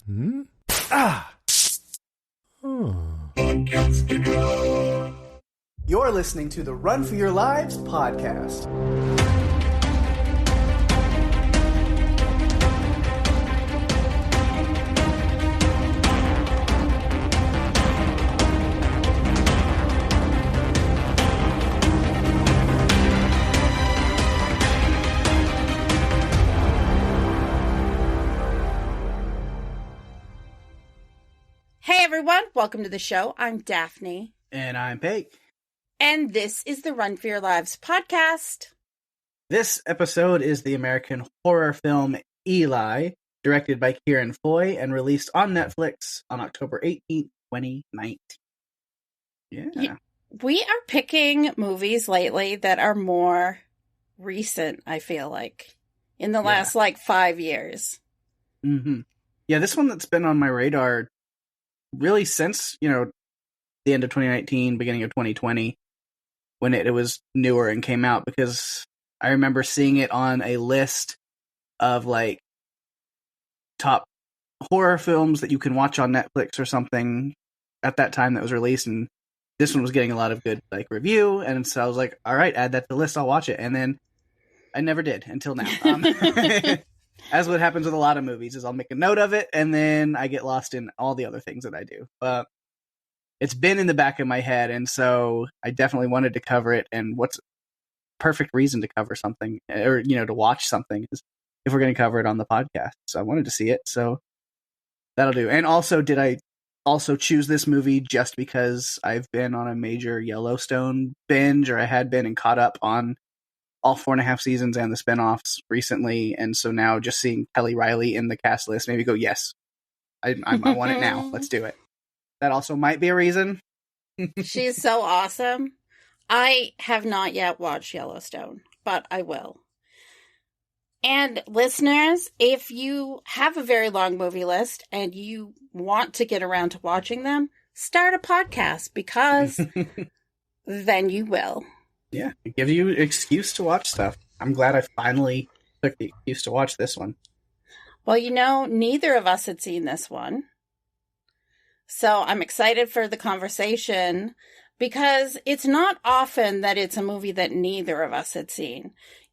Hmm? Ah! You're listening to the Run for Your Lives podcast. Hey everyone, welcome to the show. I'm Daphne. And I'm Pake. And this is the Run for Your Lives podcast. This episode is the American horror film Eli, directed by Ciaran Foy and released on Netflix on October 18th, 2019. Yeah. We are picking movies lately that are more recent, I feel like, in the last 5 years. Mm-hmm. Yeah, this one that's been on my radar really since, the end of 2019, beginning of 2020, when it was newer and came out, because I remember seeing it on a list of top horror films that you can watch on Netflix or something at that time that was released, and this one was getting a lot of good review, and so I was like, all right, add that to the list, I'll watch it. And then I never did until now. As what happens with a lot of movies is I'll make a note of it and then I get lost in all the other things that I do. But it's been in the back of my head, and so I definitely wanted to cover it. And what's perfect reason to cover something, or to watch something, is if we're going to cover it on the podcast. So I wanted to see it, so that'll do. And also, did I also choose this movie just because I've been on a major Yellowstone binge, or I had been and caught up on all 4.5 seasons and the spinoffs recently, and so now just seeing Kelly Riley in the cast list maybe go, yes, I want it now. Let's do it. That also might be a reason. She's so awesome. I have not yet watched Yellowstone, but I will. And listeners, if you have a very long movie list and you want to get around to watching them, start a podcast, because then you will. Yeah, it gives you an excuse to watch stuff. I'm glad I finally took the excuse to watch this one. Well, neither of us had seen this one. So I'm excited for the conversation, because it's not often that it's a movie that neither of us had seen.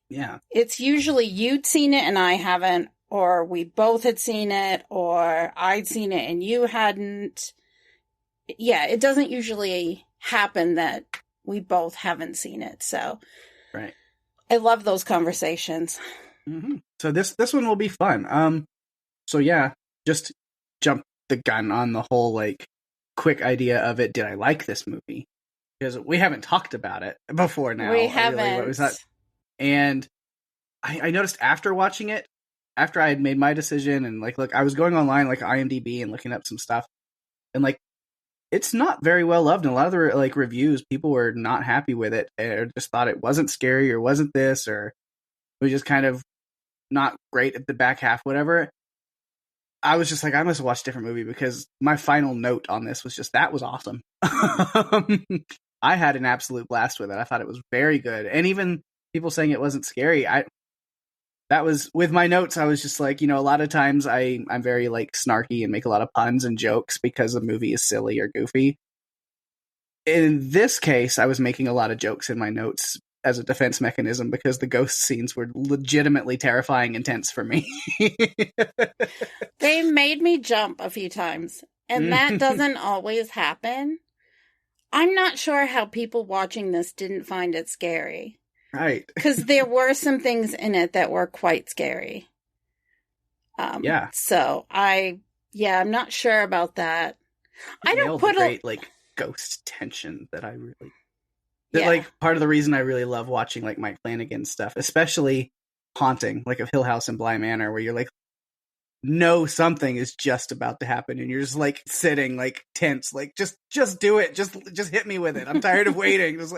Yeah. It's usually you'd seen it and I haven't, or we both had seen it, or I'd seen it and you hadn't. Yeah, it doesn't usually happen that we both haven't seen it, so right. I love those conversations. Mm-hmm. So this one will be fun. So yeah, just jump the gun on the whole quick idea of it. Did I like this movie? Because we haven't talked about it before now. We haven't. Really, what was that? And I noticed after watching it, after I had made my decision, and look, I was going online IMDb and looking up some stuff, and it's not very well loved. And a lot of the reviews, people were not happy with it, or just thought it wasn't scary, or wasn't this, or it was just kind of not great at the back half, whatever. I was just I must watch a different movie, because my final note on this was just, that was awesome. I had an absolute blast with it. I thought it was very good. And even people saying it wasn't scary, that was, with my notes, I was just a lot of times I'm very snarky and make a lot of puns and jokes because the movie is silly or goofy. In this case, I was making a lot of jokes in my notes as a defense mechanism, because the ghost scenes were legitimately terrifying intense for me. They made me jump a few times, and that doesn't always happen. I'm not sure how people watching this didn't find it scary. Right. Because there were some things in it that were quite scary. Yeah. So I'm not sure about that. I don't put a great ghost tension that I really... That, part of the reason I really love watching Mike Flanagan stuff, especially Haunting, of Hill House and Bly Manor, where you're know something is just about to happen, and you're just sitting tense, just do it, just hit me with it. I'm tired of waiting. Just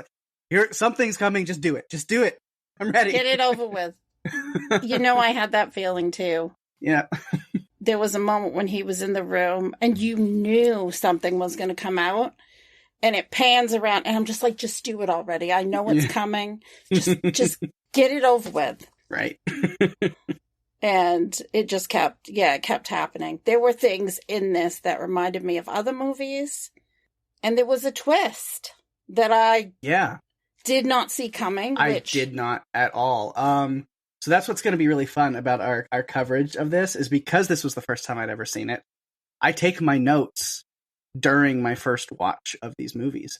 something's coming. Just do it. I'm ready. Get it over with. I had that feeling too. Yeah. There was a moment when he was in the room, and you knew something was going to come out. And it pans around, and I'm just just do it already. I know it's coming. Just get it over with. Right. And it just kept happening. There were things in this that reminded me of other movies. And there was a twist that I did not see coming. I did not at all. So that's what's going to be really fun about our coverage of this, is because this was the first time I'd ever seen it. I take my notes during my first watch of these movies.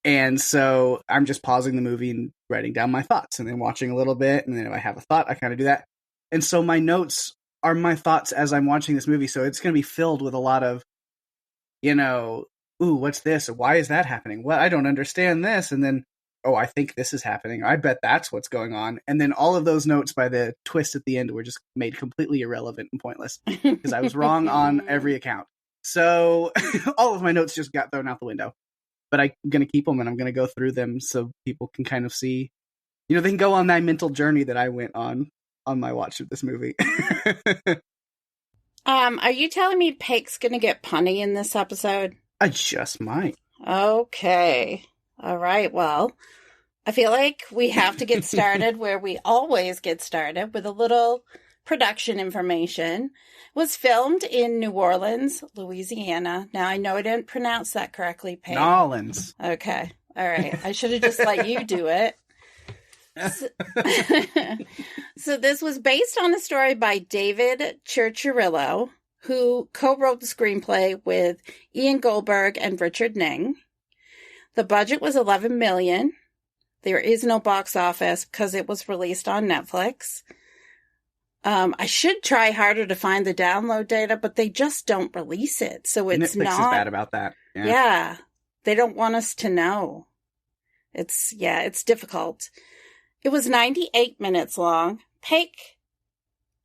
And so I'm just pausing the movie and writing down my thoughts and then watching a little bit. And then if I have a thought, I kind of do that. And so my notes are my thoughts as I'm watching this movie. So it's going to be filled with a lot of, ooh, what's this? Why is that happening? What? I don't understand this. And then, oh, I think this is happening. I bet that's what's going on. And then all of those notes by the twist at the end were just made completely irrelevant and pointless because I was wrong on every account. So all of my notes just got thrown out the window. But I'm going to keep them and I'm going to go through them so people can kind of see, they can go on that mental journey that I went on my watch of this movie. Are you telling me Pake's going to get punny in this episode? I just might. Okay. All right. Well, I feel like we have to get started where we always get started, with a little production information. It was filmed in New Orleans, Louisiana. Now, I know I didn't pronounce that correctly, Pake. Nolans. Okay. All right. I should have just let you do it. So this was based on a story by David Chirchirillo, who co-wrote the screenplay with Ian Goldberg and Richard Ning. The budget was $11 million. There is no box office because it was released on Netflix. I should try harder to find the download data, but they just don't release it. So it's Netflix is bad about that. Yeah. They don't want us to know. It's difficult. It was 98 minutes long. Pake,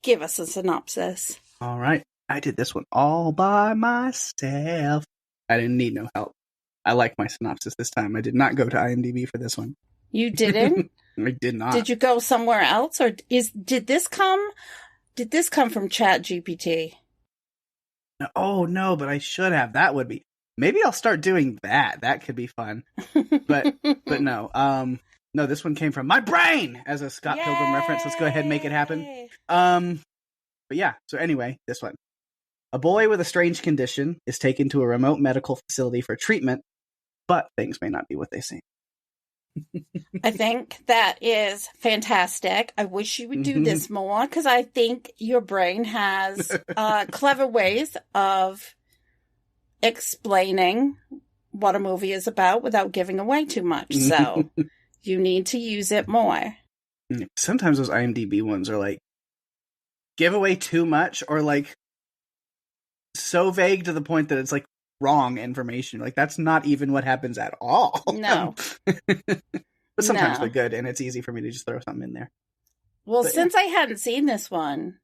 give us a synopsis. All right. I did this one all by myself. I didn't need no help. I like my synopsis this time. I did not go to IMDb for this one. You didn't? I did not. Did you go somewhere else, or did this come from ChatGPT? Oh no, but I should have. That would be. Maybe I'll start doing that. That could be fun. But no. No, this one came from my brain as a Scott Pilgrim reference. Let's go ahead and make it happen. But yeah. So anyway, this one. A boy with a strange condition is taken to a remote medical facility for treatment, but things may not be what they seem. I think that is fantastic. I wish you would do this more, because I think your brain has clever ways of explaining what a movie is about without giving away too much. So you need to use it more. Sometimes those IMDb ones are like, give away too much, or like so vague to the point that it's like wrong information. Like, that's not even what happens at all. No. But sometimes they're good, and it's easy for me to just throw something in there. Well, since I hadn't seen this one,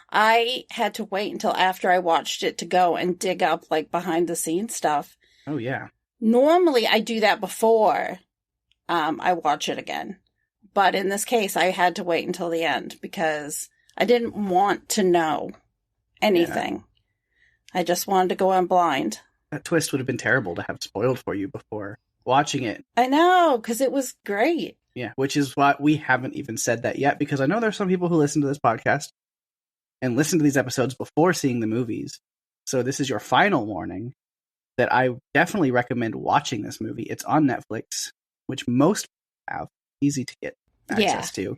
I had to wait until after I watched it to go and dig up like behind the scenes stuff. Oh, yeah. Normally I do that before I watch it again. But in this case, I had to wait until the end because I didn't want to know anything. Yeah. I just wanted to go on blind. That twist would have been terrible to have spoiled for you before watching it. I know, because it was great. Yeah, which is why we haven't even said that yet, because I know there's some people who listen to this podcast and listen to these episodes before seeing the movies. So this is your final warning that I definitely recommend watching this movie. It's on Netflix, which most have. Easy to get access to.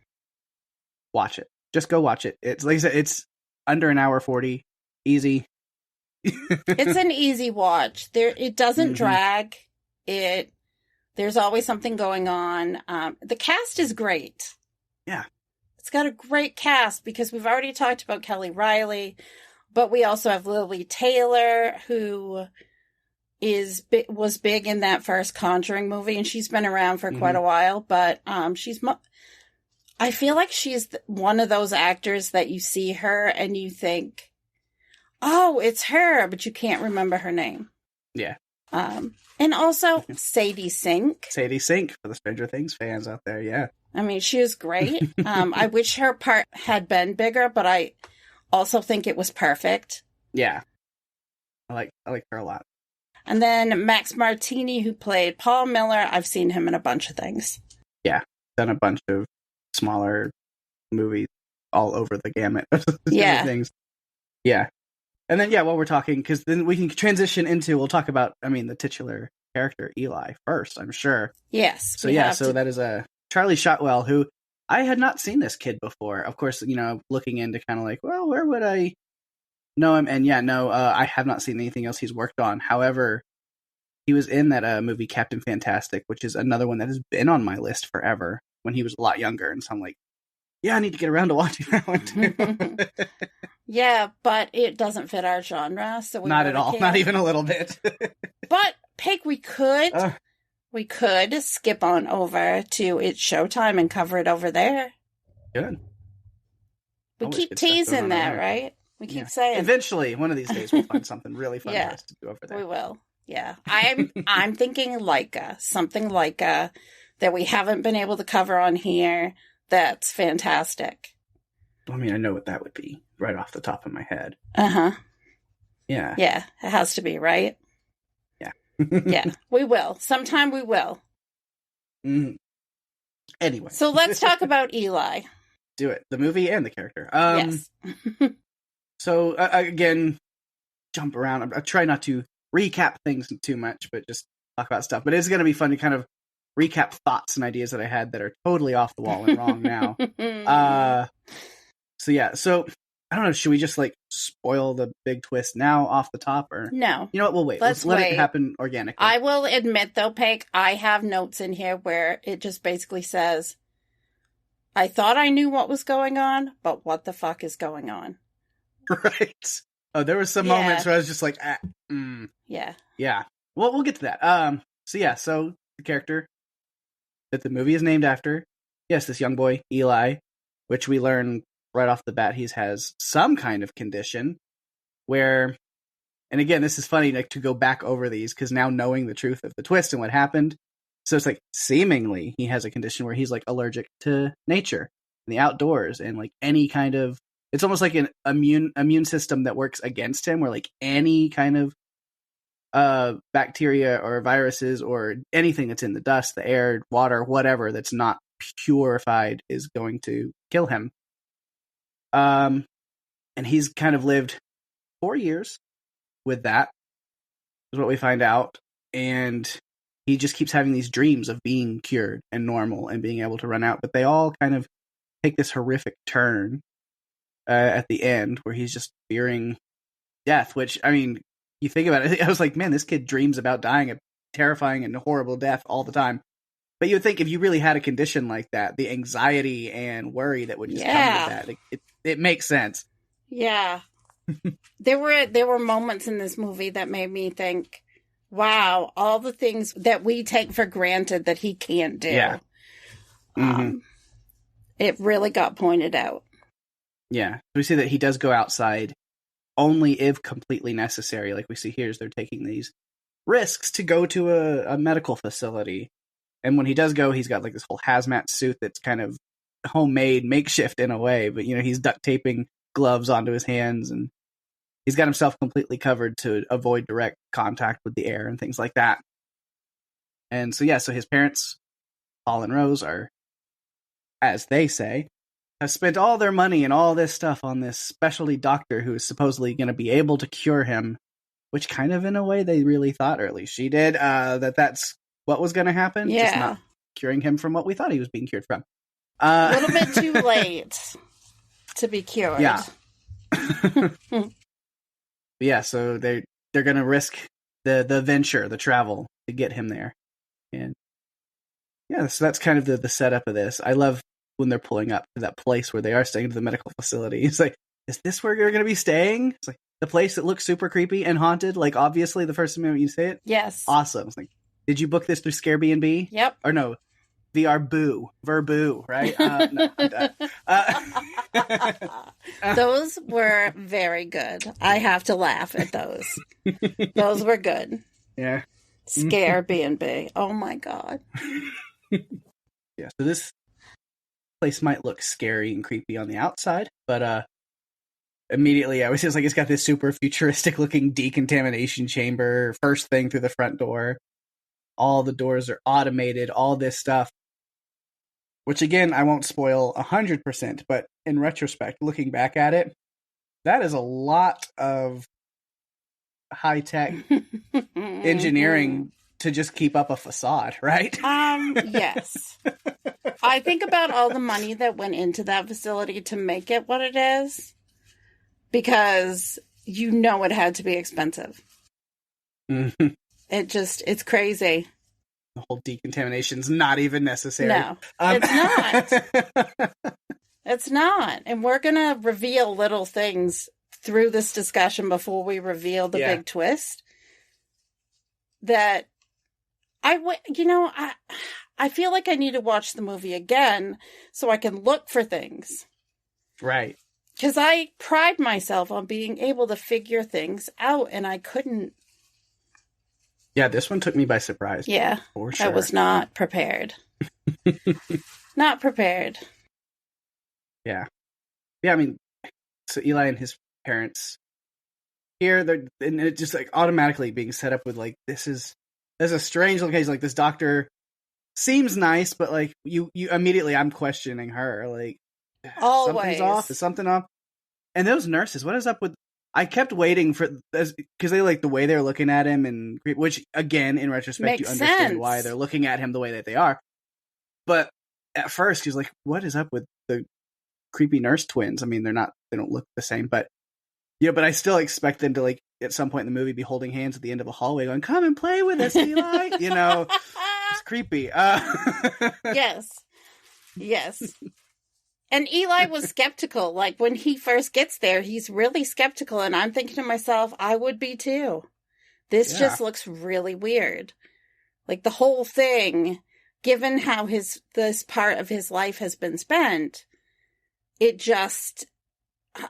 Watch it. Just go watch it. It's like I said, it's under an hour 40. Easy. It's an easy watch. It doesn't drag. There's always something going on. The cast is great. Yeah. It's got a great cast because we've already talked about Kelly Riley, but we also have Lily Taylor, who was big in that first Conjuring movie, and she's been around for quite a while, but I feel like she's one of those actors that you see her and you think, oh, it's her, but you can't remember her name. Yeah. And also Sadie Sink. Sadie Sink, for the Stranger Things fans out there, yeah. I mean, she was great. I wish her part had been bigger, but I also think it was perfect. Yeah. I like her a lot. And then Max Martini, who played Paul Miller, I've seen him in a bunch of things. Yeah, done a bunch of smaller movies. all over the gamut of Yeah. things. Yeah. And then, while we're talking, because then we can transition into, we'll talk about, the titular character, Eli, first, I'm sure. Yes. So, that is a Charlie Shotwell, who I had not seen this kid before. Of course, looking into kind of like, well, where would I know him? And I have not seen anything else he's worked on. However, he was in that movie Captain Fantastic, which is another one that has been on my list forever when he was a lot younger. And so I'm like, yeah, I need to get around to watching that one too. Yeah, but it doesn't fit our genre, so we not at all, not even a little bit. But Pake, we could skip on over to It's Showtime and cover it over there. Good. We keep teasing that, right? We keep saying eventually one of these days we'll find something really fun for us to do over there. We will. Yeah, I'm thinking something that we haven't been able to cover on here. That's fantastic. I know what that would be right off the top of my head. Uh-huh. Yeah. Yeah, it has to be, right? Yeah. Yeah, we will. Sometime we will. Mm. Anyway. So let's talk about Eli. Do it. The movie and the character. Yes. So, again, jump around. I try not to recap things too much, but just talk about stuff. But it's going to be fun to kind of recap thoughts and ideas that I had that are totally off the wall and wrong now. So I don't know, should we just spoil the big twist now off the top, or no? You know what, we'll wait. Let's let it happen organically. I will admit though, Pake, I have notes in here where it just basically says, I thought I knew what was going on, but what the fuck is going on? Right. Oh, there were some moments where I was just like, Yeah. Well, we'll get to that. So the character that the movie is named after, yes, this young boy, Eli, which we learn right off the bat, he has some kind of condition where, and again, this is funny to go back over these, because now knowing the truth of the twist and what happened, so it's seemingly he has a condition where he's allergic to nature and the outdoors and any kind of, it's almost like an immune system that works against him, where any kind of bacteria or viruses or anything that's in the dust, the air, water, whatever, that's not purified is going to kill him. And he's kind of lived 4 years with that, is what we find out. And he just keeps having these dreams of being cured and normal and being able to run out. But they all kind of take this horrific turn at the end, where he's just fearing death, which, you think about it, I was like, man, this kid dreams about dying a terrifying and horrible death all the time. But you would think if you really had a condition like that, the anxiety and worry that would just come with that, it makes sense. Yeah. There were moments in this movie that made me think, wow, all the things that we take for granted that he can't do. Yeah. It really got pointed out. Yeah. We see that he does go outside only if completely necessary. Like we see here, is they're taking these risks to go to a medical facility. And when he does go, he's got this whole hazmat suit that's kind of homemade, makeshift in a way. But, he's duct taping gloves onto his hands, and he's got himself completely covered to avoid direct contact with the air and things like that. And so his parents, Paul and Rose, are, as they say, have spent all their money and all this stuff on this specialty doctor who is supposedly going to be able to cure him, which kind of in a way they really thought, or at least she did, that's what was going to happen. Yeah. Just not curing him from what we thought he was being cured from. A little bit too late to be cured. Yeah. Yeah, so they're going to risk the venture, the travel to get him there. And yeah, so that's kind of the setup of this. I love when they're pulling up to that place where they are staying, to the medical facility. It's like, is this where you're going to be staying? It's like the place that looks super creepy and haunted. Obviously the first moment you say it. Yes. Awesome. It's like, did you book this through Scarebnb? Yep. Or no, Verboo, right? No, Those were very good. I have to laugh at those. Those were good. Yeah. Scarebnb. Oh my God. Yeah, so this place might look scary and creepy on the outside, but immediately I was just it's got this super futuristic looking decontamination chamber, first thing through the front door. All the doors are automated, all this stuff. which again, I won't spoil 100%, but in retrospect, looking back at it, that is a lot of high-tech engineering to just keep up a facade, right? Yes. I think about all the money that went into that facility to make it what it is, because it had to be expensive. Mm-hmm. It's crazy. The whole decontamination's not even necessary. No, it's not. It's not. And we're going to reveal little things through this discussion before we reveal the big twist. That I feel like I need to watch the movie again so I can look for things. Right. Because I pride myself on being able to figure things out, and I couldn't. Yeah, this one took me by surprise. Yeah, for sure. I was not prepared. Not prepared. Yeah. Yeah, I mean, so Eli and his parents here, and it just like automatically being set up with like, there's a strange location. Like, this doctor seems nice, but like you immediately, I'm questioning her. Like, always. Something's off. Is something off? And those nurses, what is up with? I kept waiting for because they like the way they're looking at him, and which again, in retrospect, Makes you understand sense. why they're looking at him the way that they are. But at first, he was like, "What is up with the creepy nurse twins?" I mean, they don't look the same, but but I still expect them to like at some point in the movie be holding hands at the end of a hallway, going, "Come and play with us, Eli." It's creepy. Yes. And Eli was skeptical. Like, when he first gets there, he's really skeptical. And I'm thinking to myself, I would be too. This just looks really weird. Like, the whole thing, given how this part of his life has been spent,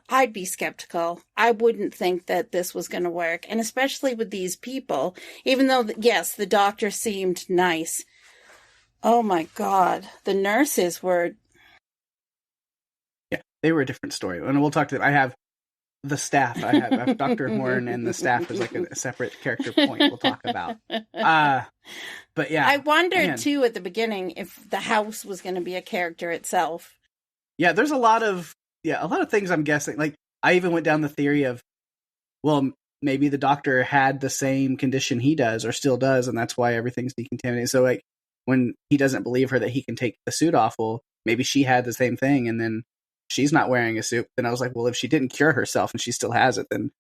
I'd be skeptical. I wouldn't think that this was going to work. And especially with these people, even though, yes, the doctor seemed nice. Oh my God. The nurses were... They were a different story, and we'll talk to them. I have the staff. I have Dr. Horn, and the staff is like a separate character point we'll talk about. But yeah, I wondered too at the beginning if the house was going to be a character itself. Yeah, there's a lot of things I'm guessing. Like, I even went down the theory of, well, maybe the doctor had the same condition he does or still does, and that's why everything's decontaminated. So like, when he doesn't believe her that he can take the suit off, well, maybe she had the same thing, and then she's not wearing a suit. Then I was like, well, if she didn't cure herself and she still has it, then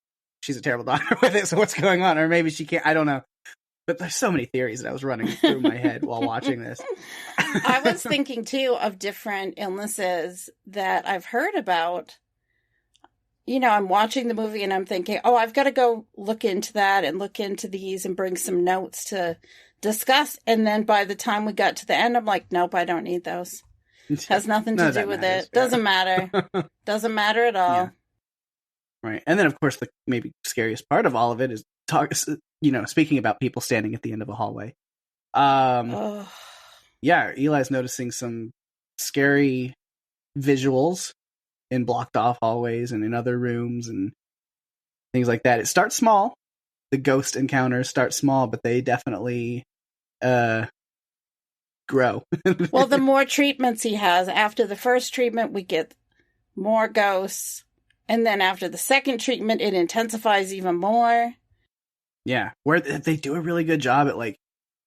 she's a terrible doctor with it. So what's going on? Or maybe she can't. I don't know. But there's so many theories that I was running through my head while watching this. I was thinking too of different illnesses that I've heard about. I'm watching the movie and I'm thinking, oh, I've got to go look into that and look into these and bring some notes to discuss. And then by the time we got to the end, I'm like, nope, I don't need those. Has nothing to do with it. Doesn't matter. Doesn't matter at all. Yeah. Right. And then, of course, the maybe scariest part of all of it is speaking about people standing at the end of a hallway. Yeah, Eli's noticing some scary visuals in blocked off hallways and in other rooms and things like that. It starts small. The ghost encounters start small, but they definitely grow. Well, the more treatments he has, after the first treatment, we get more ghosts. And then after the second treatment, it intensifies even more. Yeah, where they do a really good job at like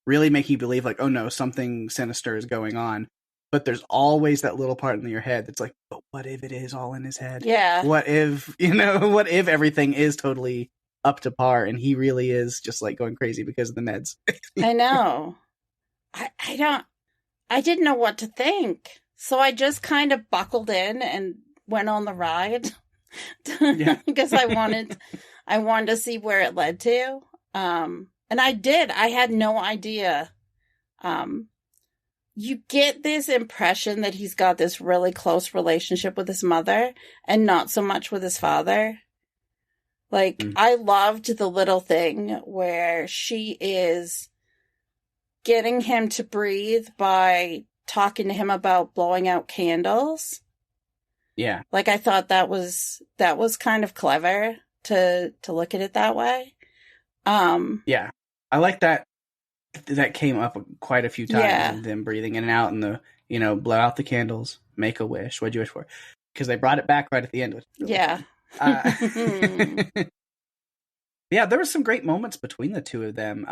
really make you believe like, oh no, something sinister is going on. But there's always that little part in your head that's like, but what if it is all in his head? Yeah. What if, what if everything is totally up to par and he really is just like going crazy because of the meds? I know. I didn't know what to think. So I just kind of buckled in and went on the ride. Because I wanted to see where it led to. And I did. I had no idea. You get this impression that he's got this really close relationship with his mother and not so much with his father. Like, I loved the little thing where she is getting him to breathe by talking to him about blowing out candles. Yeah. Like, I thought that was kind of clever to look at it that way. Yeah. I like that that came up quite a few times. Yeah. And them breathing in and out, and the blow out the candles, make a wish. What'd you wish for? Because they brought it back right at the end. Which really yeah. Yeah, there were some great moments between the two of them.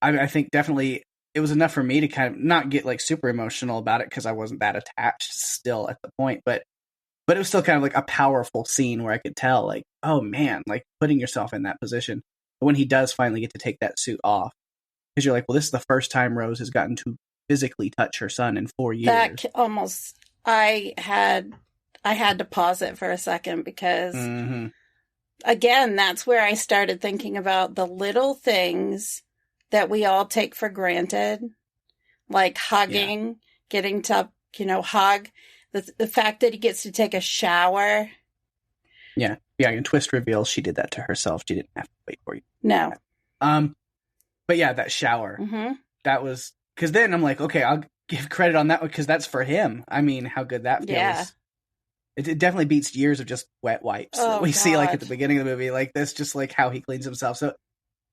I think definitely it was enough for me to kind of not get like super emotional about it because I wasn't that attached still at the point, but it was still kind of like a powerful scene where I could tell like, oh man, like putting yourself in that position. But when he does finally get to take that suit off, because you're like, well, this is the first time Rose has gotten to physically touch her son in 4 years. That almost, I had to pause it for a second because, again, that's where I started thinking about the little things that we all take for granted, like hugging, getting to, hug, the fact that he gets to take a shower. Yeah. And twist reveals she did that to herself. She didn't have to wait for you. No. But yeah, that shower, that was, because then I'm like, okay, I'll give credit on that one because that's for him. I mean, how good that feels. Yeah. It definitely beats years of just wet wipes that we see like at the beginning of the movie. Like that's just like how he cleans himself. So,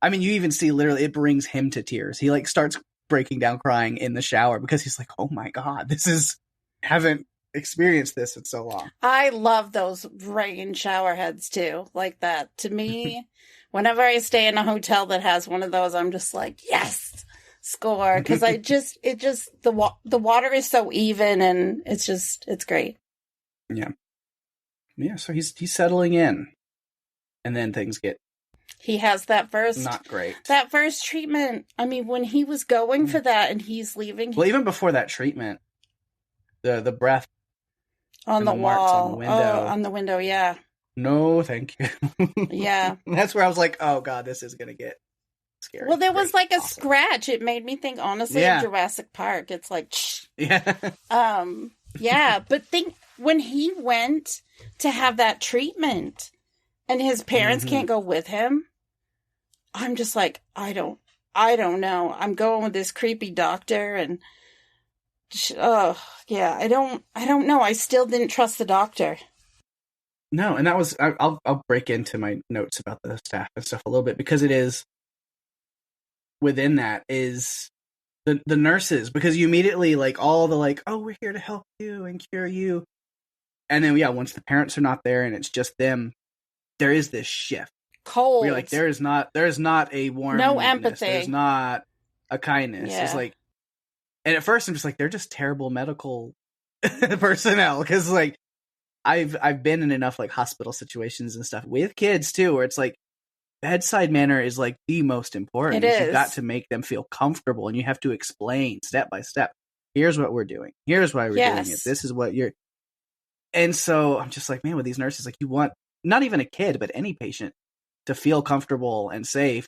I mean, you even see literally it brings him to tears. He like starts breaking down crying in the shower because he's like, oh my God, haven't experienced this in so long. I love those rain shower heads too, like that. To me, whenever I stay in a hotel that has one of those, I'm just like, yes, score. Because the water is so even and it's great. Yeah. So he's settling in, and then things get. He has that first not great. That first treatment. I mean, when he was going for that and he's leaving. Well, even before that treatment, the breath on the wall, on the window. Oh, on the window, yeah. No, thank you. Yeah. That's where I was like, oh God, this is gonna get scary. Well, there was like a scratch. It made me think, honestly, of Jurassic Park. It's like, yeah. Yeah, but think when he went to have that treatment and his parents can't go with him, I'm just like, I don't know. I'm going with this creepy doctor and I don't know. I still didn't trust the doctor. No, and that was I'll break into my notes about the staff and stuff a little bit because it is within that is the nurses, because you immediately like all the like, oh, we're here to help you and cure you. And then once the parents are not there and it's just them, there is this shift. Cold. You're like, there is not a warm, no empathy. There's not a kindness. Yeah. It's like, and at first I'm just like, they're just terrible medical personnel, because like I've been in enough like hospital situations and stuff with kids too, where it's like bedside manner is like the most important. It is. You've got to make them feel comfortable, and you have to explain step by step. Here's what we're doing. Here's why we're doing it. This is what you're. And so I'm just like, man, with these nurses, like you want not even a kid, but any patient to feel comfortable and safe.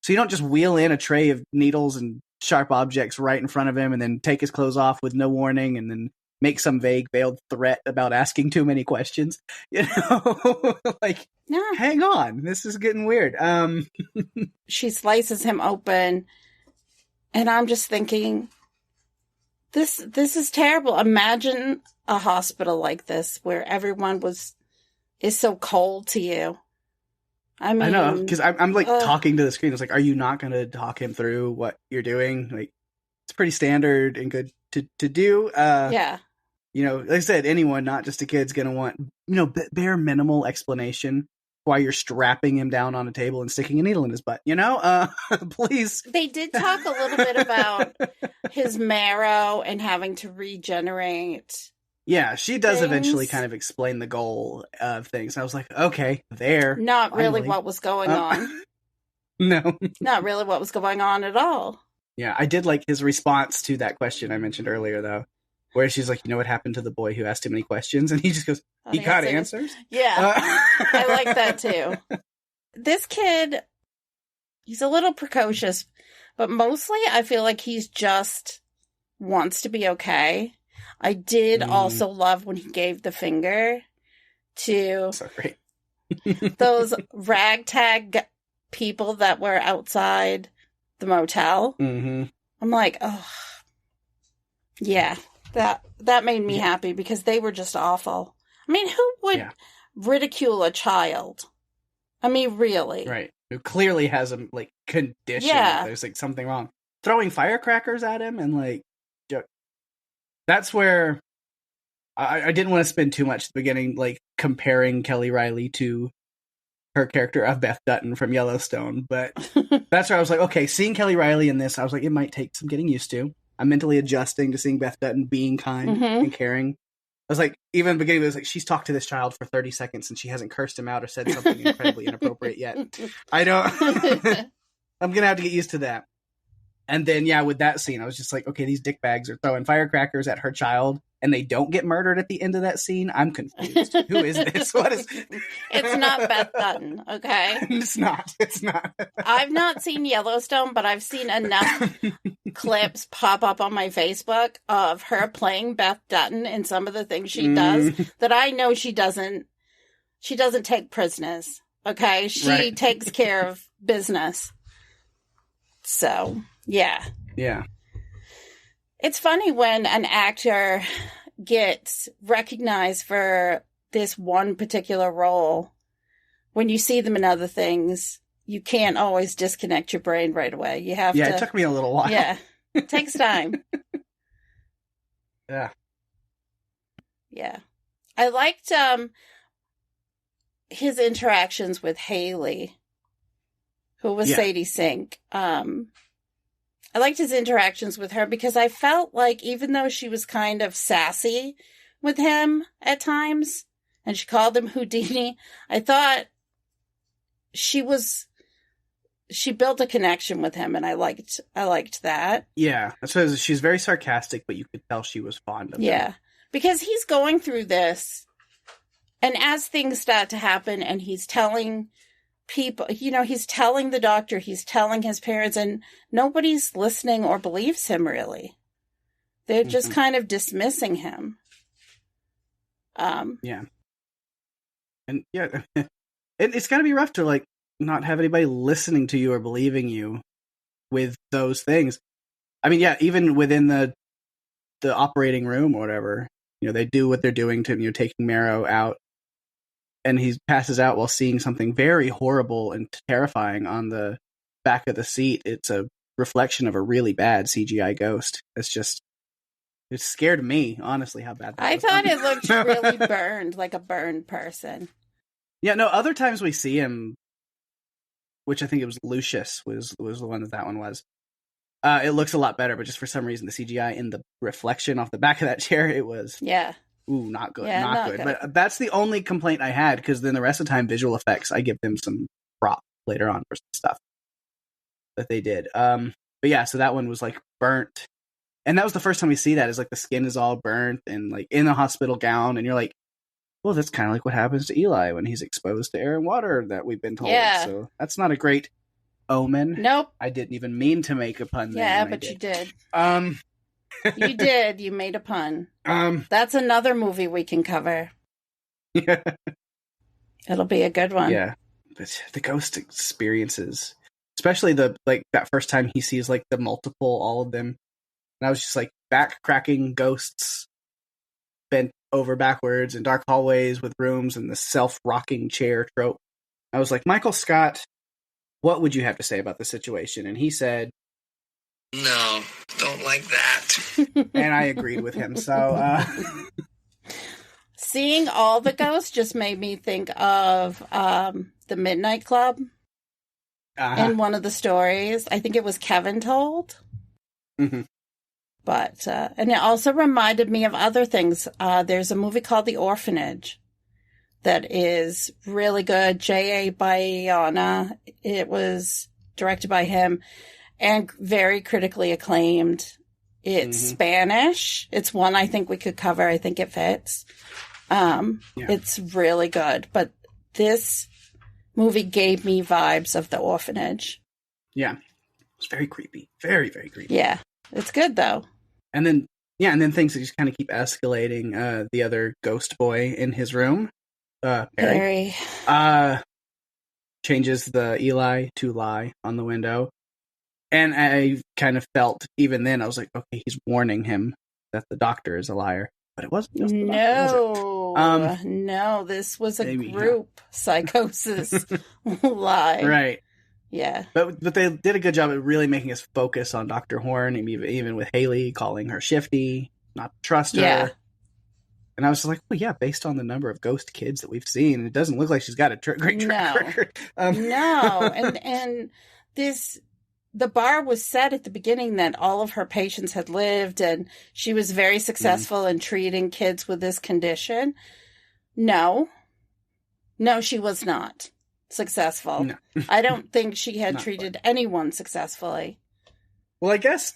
So you don't just wheel in a tray of needles and sharp objects right in front of him and then take his clothes off with no warning and then make some vague veiled threat about asking too many questions. Like, no. Hang on, this is getting weird. She slices him open and I'm just thinking, this is terrible. Imagine a hospital like this where everyone is so cold to you. I mean, I know, because I'm like talking to the screen. It's like, are you not going to talk him through what you're doing? Like, it's pretty standard and good to do. Yeah. Like I said, anyone, not just a kid's going to want, bare minimal explanation why you're strapping him down on a table and sticking a needle in his butt, please. They did talk a little bit about his marrow and having to regenerate. Yeah, she does eventually kind of explain the goal of things. I was like, okay, there. Not really what was going on. No. Not really what was going on at all. Yeah, I did like his response to that question I mentioned earlier, though, where she's like, what happened to the boy who asked too many questions? And he just goes, he got answers? Yeah, I like that too. This kid, he's a little precocious, but mostly I feel like he's just wants to be okay. I did also love when he gave the finger to those ragtag people that were outside the motel. Mm-hmm. I'm like, oh, yeah, that made me happy because they were just awful. I mean, who would ridicule a child? I mean, really? Right. who clearly has a like condition. Yeah. There's like something wrong. Throwing firecrackers at him and like that's where I didn't want to spend too much at the beginning like comparing Kelly Riley to her character of Beth Dutton from Yellowstone, but that's where I was like, okay, seeing Kelly Riley in this, I was like, it might take some getting used to. I'm mentally adjusting to seeing Beth Dutton being kind and caring. I was like, even in the beginning, it was like, she's talked to this child for 30 seconds and she hasn't cursed him out or said something incredibly inappropriate yet. I don't, I'm going to have to get used to that. And then, yeah, with that scene, I was just like, okay, these dickbags are throwing firecrackers at her child and they don't get murdered at the end of that scene. I'm confused. Who is this? What is... It's not Beth Dutton, okay? It's not. I've not seen Yellowstone, but I've seen enough clips pop up on my Facebook of her playing Beth Dutton in some of the things she does that I know she doesn't take prisoners, okay? She takes care of business. So, yeah. Yeah. It's funny when an actor gets recognized for this one particular role. When you see them in other things, you can't always disconnect your brain right away. You have to... Yeah, it took me a little while. Yeah, it takes time. Yeah. Yeah. I liked his interactions with Haley, who was Sadie Sink. I liked his interactions with her because I felt like even though she was kind of sassy with him at times, and she called him Houdini, I thought she built a connection with him, and I liked that. Yeah, so she's very sarcastic, but you could tell she was fond of him. Yeah, because he's going through this, and as things start to happen, and he's telling people, he's telling the doctor, he's telling his parents, and nobody's listening or believes him, really. They're just kind of dismissing him. Yeah. And yeah, it's got to be rough to, like, not have anybody listening to you or believing you with those things. I mean, yeah, even within the operating room or whatever, they do what they're doing to, taking Marrow out. And he passes out while seeing something very horrible and terrifying on the back of the seat. It's a reflection of a really bad CGI ghost. It scared me, honestly, how bad that was. I thought it looked really burned, like a burned person. Yeah, no, other times we see him, which I think it was Lucius was the one that one was. It looks a lot better, but just for some reason, the CGI in the reflection off the back of that chair, it was... Yeah. Ooh, not good. Yeah, not good. But that's the only complaint I had, because then the rest of the time, visual effects, I give them some prop later on for some stuff that they did. But yeah, so that one was like burnt. And that was the first time we see that, is like the skin is all burnt and like in a hospital gown. And you're like, well, that's kind of like what happens to Eli when he's exposed to air and water that we've been told. Yeah. So that's not a great omen. Nope. I didn't even mean to make a pun there. Yeah, but you did. You did. You made a pun. That's another movie we can cover. Yeah. It'll be a good one. Yeah. But the ghost experiences, especially that first time he sees like the multiple, all of them. And I was just like back cracking ghosts bent over backwards in dark hallways with rooms and the self-rocking chair trope. I was like, Michael Scott, what would you have to say about the situation? And he said, no, don't like that. And I agreed with him. So, seeing all the ghosts just made me think of the Midnight Club in one of the stories. I think it was Kevin told. Mm-hmm. But, and it also reminded me of other things. There's a movie called The Orphanage that is really good. J.A. Bayona. It was directed by him. And very critically acclaimed. It's Spanish. It's one I think we could cover. I think it fits. It's really good. But this movie gave me vibes of The Orphanage. Yeah. It was very creepy. Very, very creepy. Yeah. It's good, though. And then things that just kind of keep escalating. The other ghost boy in his room, Perry, changes the Eli to lie on the window. And I kind of felt, even then, I was like, okay, he's warning him that the doctor is a liar. But it wasn't just the doctor, was it? No, this was a group psychosis lie. Right. Yeah. But they did a good job at really making us focus on Dr. Horn, and even with Haley calling her shifty, not to trust her. Yeah. And I was like, well, yeah, based on the number of ghost kids that we've seen, it doesn't look like she's got a great track record. No. And the bar was set at the beginning that all of her patients had lived and she was very successful in treating kids with this condition. No, she was not successful. No. I don't think she had Not treated anyone successfully. Well, I guess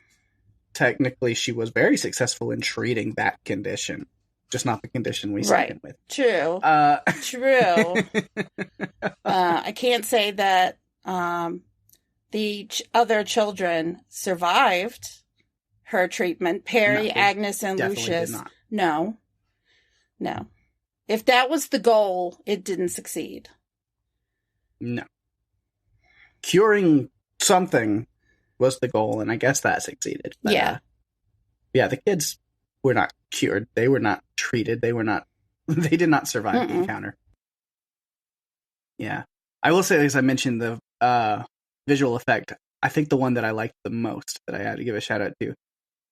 technically she was very successful in treating that condition, just not the condition we saw him with. True. True. I can't say that the other children survived her treatment. Perry, Agnes, and Lucius. Did not. No. If that was the goal, it didn't succeed. No. Curing something was the goal, and I guess that succeeded. But, yeah, the kids were not cured. They were not treated. They did not survive the encounter. Yeah. I will say, as I mentioned, the visual effect, I think the one that I liked the most that I had to give a shout out to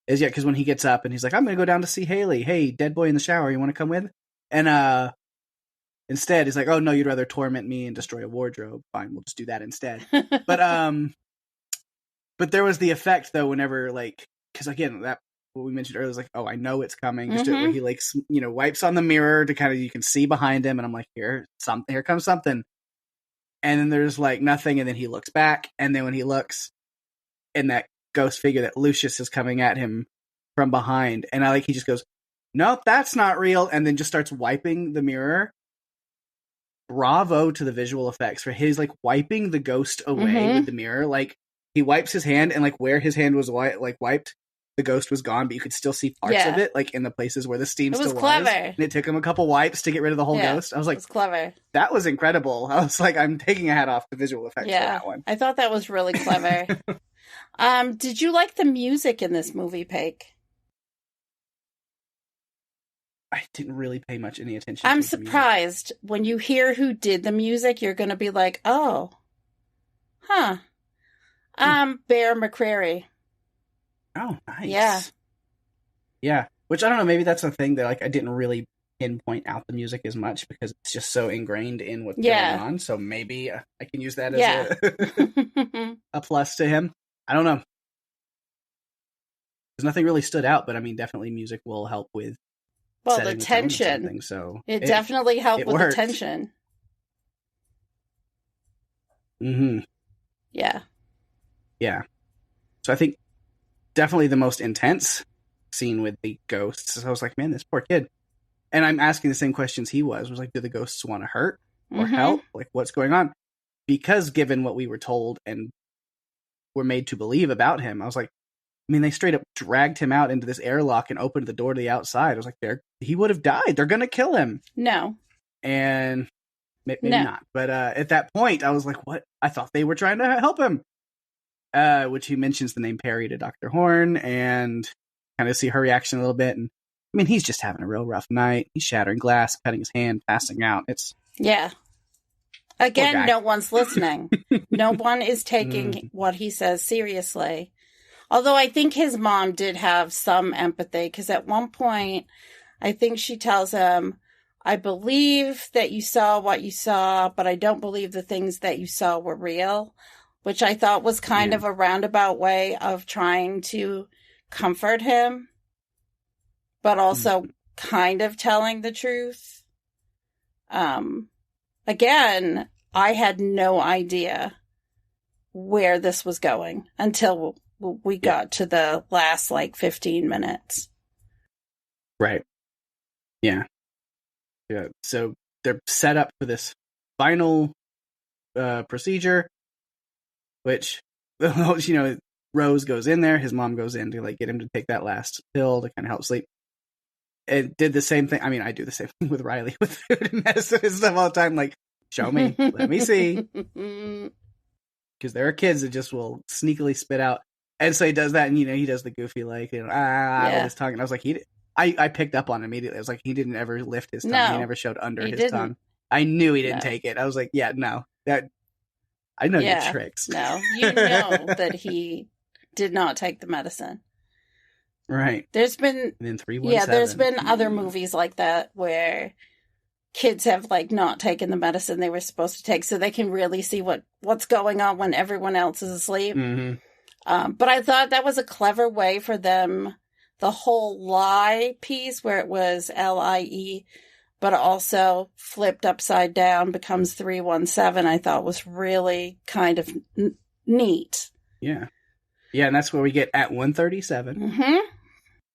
is, because when he gets up and he's like, I'm going to go down to see Haley. Hey, dead boy in the shower, you want to come with? And instead he's like, oh no, you'd rather torment me and destroy a wardrobe. Fine, we'll just do that instead. But there was the effect though, whenever because again, that what we mentioned earlier is oh, I know it's coming. Just where he wipes on the mirror to kind of, you can see behind him, and I'm like, here comes something. And then there's nothing, and then he looks back, and then when he looks, and that ghost figure that Lucius is coming at him from behind, and he just goes, nope, that's not real, and then just starts wiping the mirror. Bravo to the visual effects for his wiping the ghost away with the mirror. He wipes his hand, and where his hand was wiped, the ghost was gone, but you could still see parts of it, in the places where the steam still was. Clever. And it took him a couple wipes to get rid of the whole ghost. I was like, it was clever. That was incredible. I was like, I'm taking a hat off to visual effects for that one. I thought that was really clever. Did you like the music in this movie, Pake? I didn't really pay much any attention. I'm surprised when you hear who did the music, you're going to be like, oh, huh. Bear McCreary. Oh, nice. Yeah. Which I don't know, maybe that's a thing that I didn't really pinpoint out the music as much because it's just so ingrained in what's going on. So maybe I can use that as a plus to him. I don't know. Because nothing really stood out, but I mean, definitely music will help with the tension. So it definitely helped with the tension. Mm-hmm. Yeah. Yeah. So I think definitely the most intense scene with the ghosts. So I was like, man, this poor kid. And I'm asking the same questions he was like, do the ghosts want to hurt or help? What's going on? Because given what we were told and were made to believe about him, I was like, I mean, they straight up dragged him out into this airlock and opened the door to the outside. I was like, he would have died. They're going to kill him. No. And maybe not. But at that point, I was like, what? I thought they were trying to help him. Which he mentions the name Perry to Dr. Horn and kind of see her reaction a little bit. And I mean, he's just having a real rough night. He's shattering glass, cutting his hand, passing out. Again, no one's listening. No one is taking what he says seriously. Although I think his mom did have some empathy because at one point, I think she tells him, I believe that you saw what you saw, but I don't believe the things that you saw were real. Which I thought was kind of a roundabout way of trying to comfort him, but also kind of telling the truth. Again, I had no idea where this was going until we got to the last 15 minutes. Right. Yeah. Yeah. So they're set up for this final procedure. Which, Rose goes in there. His mom goes in to get him to take that last pill to kind of help sleep. It did the same thing. I mean, I do the same thing with Riley with food and medicine and stuff all the time. Show me, let me see, because there are kids that just will sneakily spit out. And so he does that, and he does the goofy all this tongue. And I was like, I picked up on it immediately. I was like, he didn't ever lift his tongue. He never showed under his tongue. I knew he didn't take it. I was like, yeah, no, that. I know Yeah. your tricks. No, you know that he did not take the medicine. Right. There's been And then 317. there's been other movies like that where kids have like not taken the medicine they were supposed to take, so they can really see what's going on when everyone else is asleep. Mm-hmm. But I thought that was a clever way for them. The whole lie piece where it was LIE, but also flipped upside down becomes 317. I thought was really kind of neat. Yeah. Yeah, and that's where we get at 1:37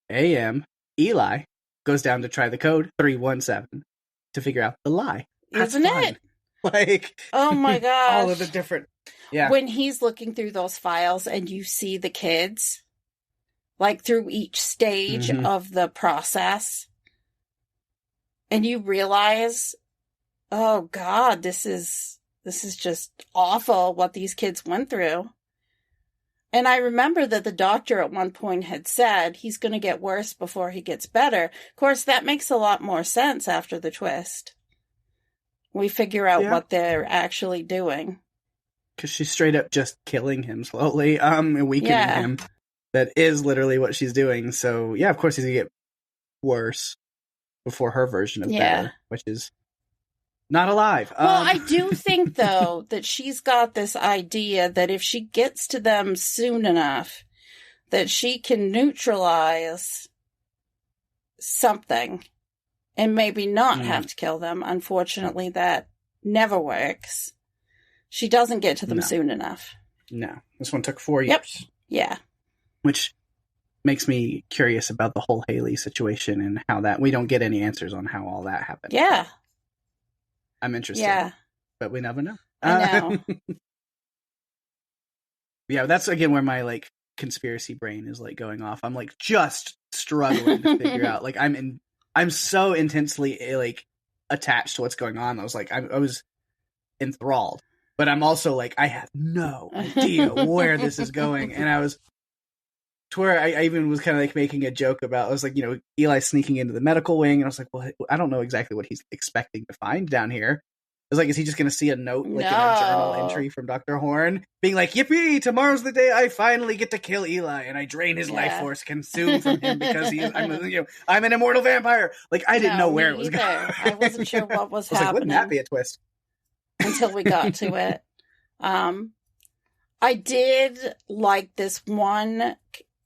a.m. Eli goes down to try the code 317 to figure out the lie. That's Isn't fun. it? Like, oh my gosh. all of the different. Yeah. When he's looking through those files and you see the kids, like through each stage of the process, and you realize, oh God, this is just awful what these kids went through. And I remember that the doctor at one point had said he's going to get worse before he gets better. Of course, that makes a lot more sense after the twist. We figure out what they're actually doing. Because she's straight up just killing him slowly, and weakening him. That is literally what she's doing. So, yeah, of course he's going to get worse before her version of better, which is not alive. Well, I do think, though, that she's got this idea that if she gets to them soon enough, that she can neutralize something and maybe not have to kill them. Unfortunately, that never works. She doesn't get to them soon enough. No. This one took 4 years. Yeah. Which makes me curious about the whole Haley situation and how that... We don't get any answers on how all that happened. Yeah. I'm interested. Yeah. But we never know. I know. Yeah, that's again where my like conspiracy brain is like going off. I'm like just struggling to figure out. Like I'm so intensely like attached to what's going on. I was like I was enthralled, but I'm also like I have no idea where this is going. And I was to where I even was kind of like making a joke about. I was like, Eli sneaking into the medical wing, and I was like, well, I don't know exactly what he's expecting to find down here. I was like, is he just going to see a note, like in a journal entry from Dr. Horn, being like, yippee, tomorrow's the day I finally get to kill Eli, and I drain his life force, consume from him because I'm an immortal vampire. Like, I didn't know where it was going. I wasn't sure what was I was happening. like, wouldn't that be a twist? Until we got to it. I did like this one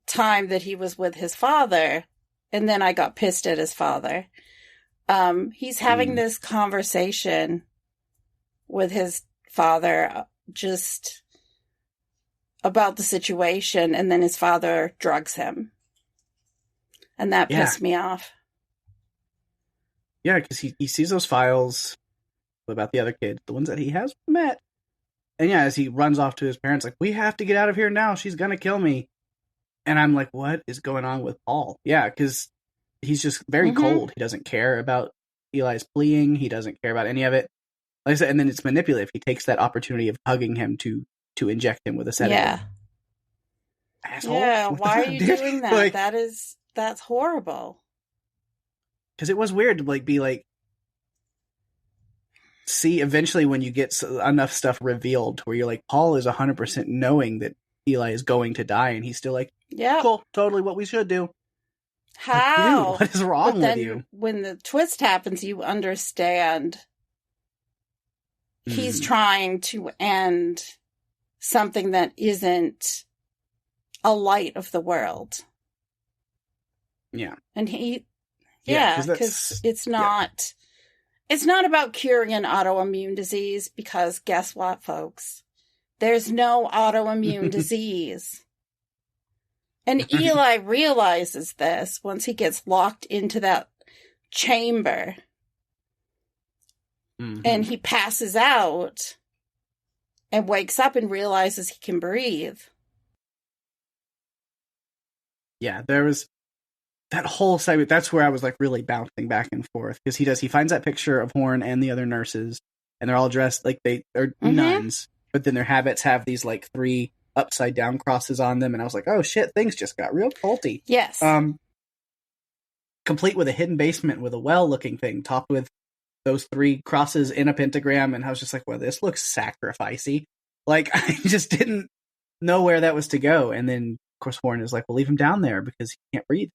time that he was with his father, and then I got pissed at his father. He's having this conversation with his father just about the situation, and then his father drugs him. And that pissed me off. Yeah, because he sees those files about the other kids, the ones that he has met. And yeah, as he runs off to his parents, like, we have to get out of here now. She's going to kill me. And I'm like, what is going on with Paul? Yeah, because he's just very cold. He doesn't care about Eli's pleading. He doesn't care about any of it. Like I said, and then it's manipulative. He takes that opportunity of hugging him to inject him with a sedative. Yeah. Asshole. Yeah, why are you doing that? Like, that's horrible. Because it was weird to be like, see, eventually when you get enough stuff revealed to where you're like, Paul is 100% knowing that Eli is going to die, and he's still like, yeah, cool, totally what we should do. How? Like, dude, what is wrong with you? When the twist happens, you understand he's trying to end something that isn't a light of the world. Yeah. And because it's not about curing an autoimmune disease, because guess what, folks? There's no autoimmune disease. And Eli realizes this once he gets locked into that chamber. And he passes out and wakes up and realizes he can breathe. Yeah, there was that whole segment. That's where I was like really bouncing back and forth, because he finds that picture of Horn and the other nurses, and they're all dressed like they are nuns, but then their habits have these like 3 upside down crosses on them, and I was like, oh shit, things just got real culty. Yes. Complete with a hidden basement with a well looking thing topped with those 3 crosses in a pentagram, and I was just like, well, this looks sacrificey. Like, I just didn't know where that was to go. And then, of course, Horn is like, "We'll leave him down there because he can't breathe.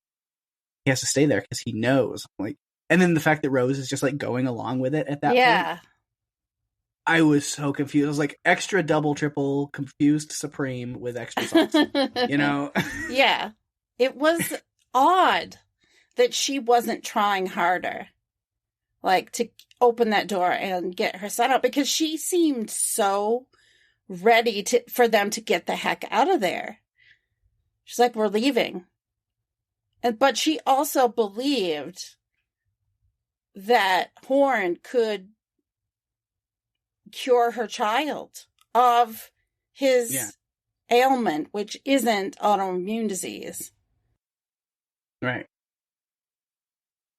He has to stay there because he knows." Like, and then the fact that Rose is just like going along with it at that point. I was so confused. I was like extra, double, triple confused supreme with extra sauce. You know? Yeah. It was odd that she wasn't trying harder, like, to open that door and get her son out, because she seemed so ready for them to get the heck out of there. She's like, "We're leaving." But she also believed that Horn could cure her child of his ailment, which isn't autoimmune disease. Right.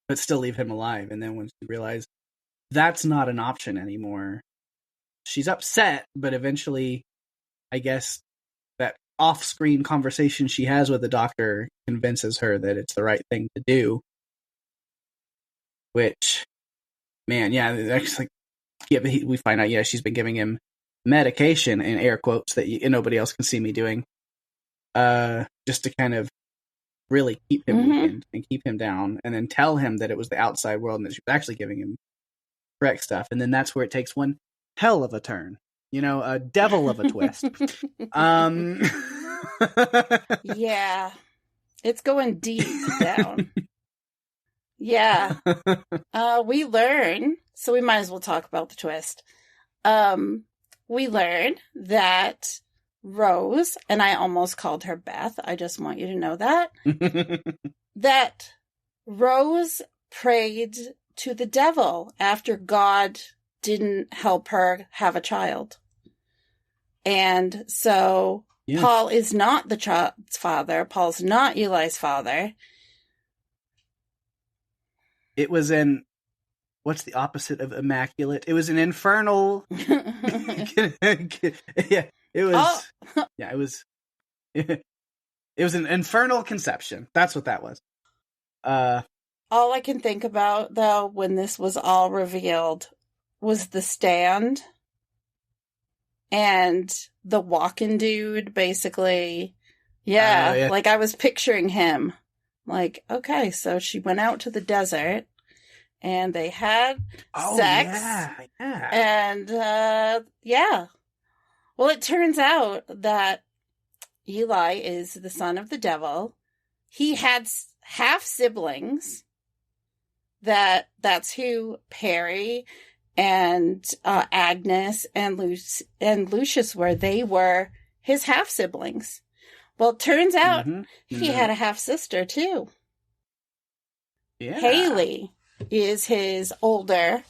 But still leave him alive. And then when she realized that's not an option anymore, she's upset, but eventually, I guess, that off-screen conversation she has with the doctor convinces her that it's the right thing to do. Which, man, yeah, that's like, yeah, we find out, she's been giving him medication, in air quotes, that nobody else can see me doing, just to kind of really keep him weakened and keep him down, and then tell him that it was the outside world and that she was actually giving him correct stuff. And then that's where it takes one hell of a turn, a devil of a twist. Yeah, it's going deep down. Yeah. We learn, so we might as well talk about the twist. We learn that Rose, and I almost called her Beth, I just want you to know that, that Rose prayed to the devil after God didn't help her have a child. And so Paul is not the child's father. Paul's not Eli's father. It was what's the opposite of immaculate? It was an infernal. Yeah, it was. Oh. Yeah, it was. It was an infernal conception. That's what that was. All I can think about, though, when this was all revealed, was the stand and the walking dude, basically. Yeah, like I was picturing him. Like, okay, so she went out to the desert and they had sex. Yeah. And, Well, it turns out that Eli is the son of the devil. He had half siblings. That's who Perry and Agnes and Lucius were. They were his half siblings. Well, it turns out he had a half sister too. Yeah. Haley is his older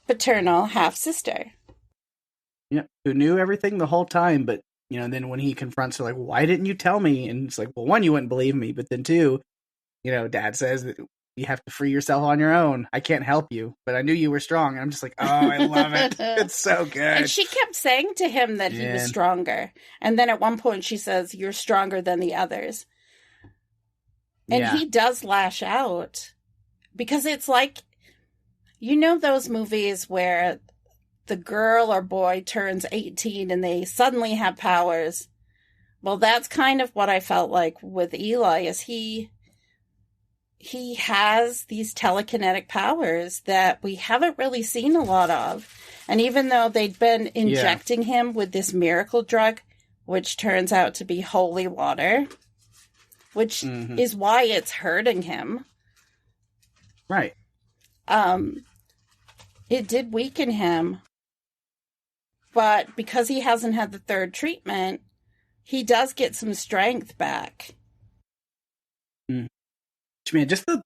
paternal half sister. Yeah, who knew everything the whole time, but then when he confronts her, like, "Why didn't you tell me?" And it's like, well, one, you wouldn't believe me, but then two, Dad says that you have to free yourself on your own. I can't help you, but I knew you were strong. And I'm just like, oh, I love it. It's so good. And she kept saying to him that he was stronger. And then at one point she says, "You're stronger than the others." And he does lash out because it's like, those movies where the girl or boy turns 18 and they suddenly have powers. Well, that's kind of what I felt like with Eli, is he has these telekinetic powers that we haven't really seen a lot of. And even though they'd been injecting him with this miracle drug, which turns out to be holy water, which is why it's hurting him. Right. It did weaken him. But because he hasn't had the third treatment, he does get some strength back. Man, just the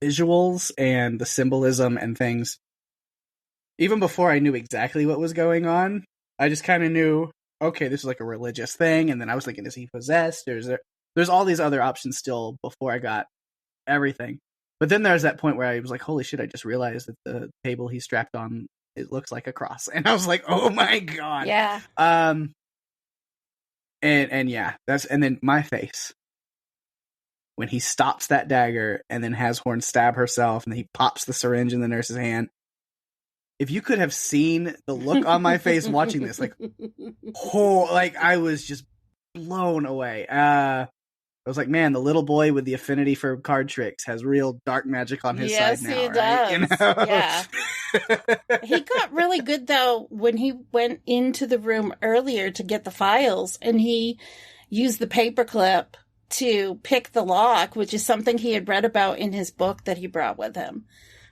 visuals and the symbolism and things. Even before I knew exactly what was going on, I just kind of knew, okay, this is like a religious thing. And then I was thinking, is he possessed? There's all these other options still before I got everything. But then there's that point where I was like, holy shit, I just realized that the table he's strapped on, it looks like a cross. And I was like, oh my God. Yeah. And yeah, and then my face. When he stops that dagger and then has Horn stab herself and then he pops the syringe in the nurse's hand. if you could have seen the look on my face watching this, like, oh, like I was just blown away. I was like, man, the little boy with the affinity for card tricks has real dark magic on his side now, he right? does. You know? Yeah. He got really good, though, when he went into the room earlier to get the files, and he used the paperclip to pick the lock, which is something he had read about in his book that he brought with him.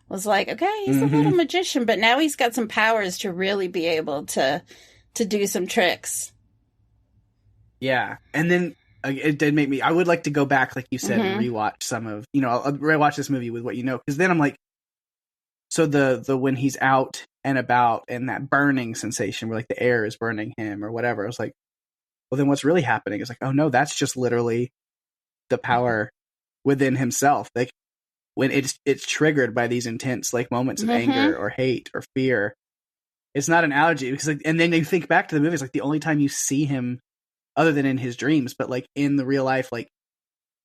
Was like, okay, he's a little magician, but now he's got some powers to really be able to do some tricks. Yeah. And then it did make me, I would like to go back, like you said, and rewatch some of, I'll rewatch this movie with what you know, because then I'm like, so the when he's out and about and that burning sensation where like the air is burning him or whatever, I was like, well, then what's really happening is like, oh no, that's just literally the power within himself. Like when it's triggered by these intense like moments of anger or hate or fear, it's not an allergy, because like, and then you think back to the movie, it's like the only time you see him other than in his dreams, but like in the real life, like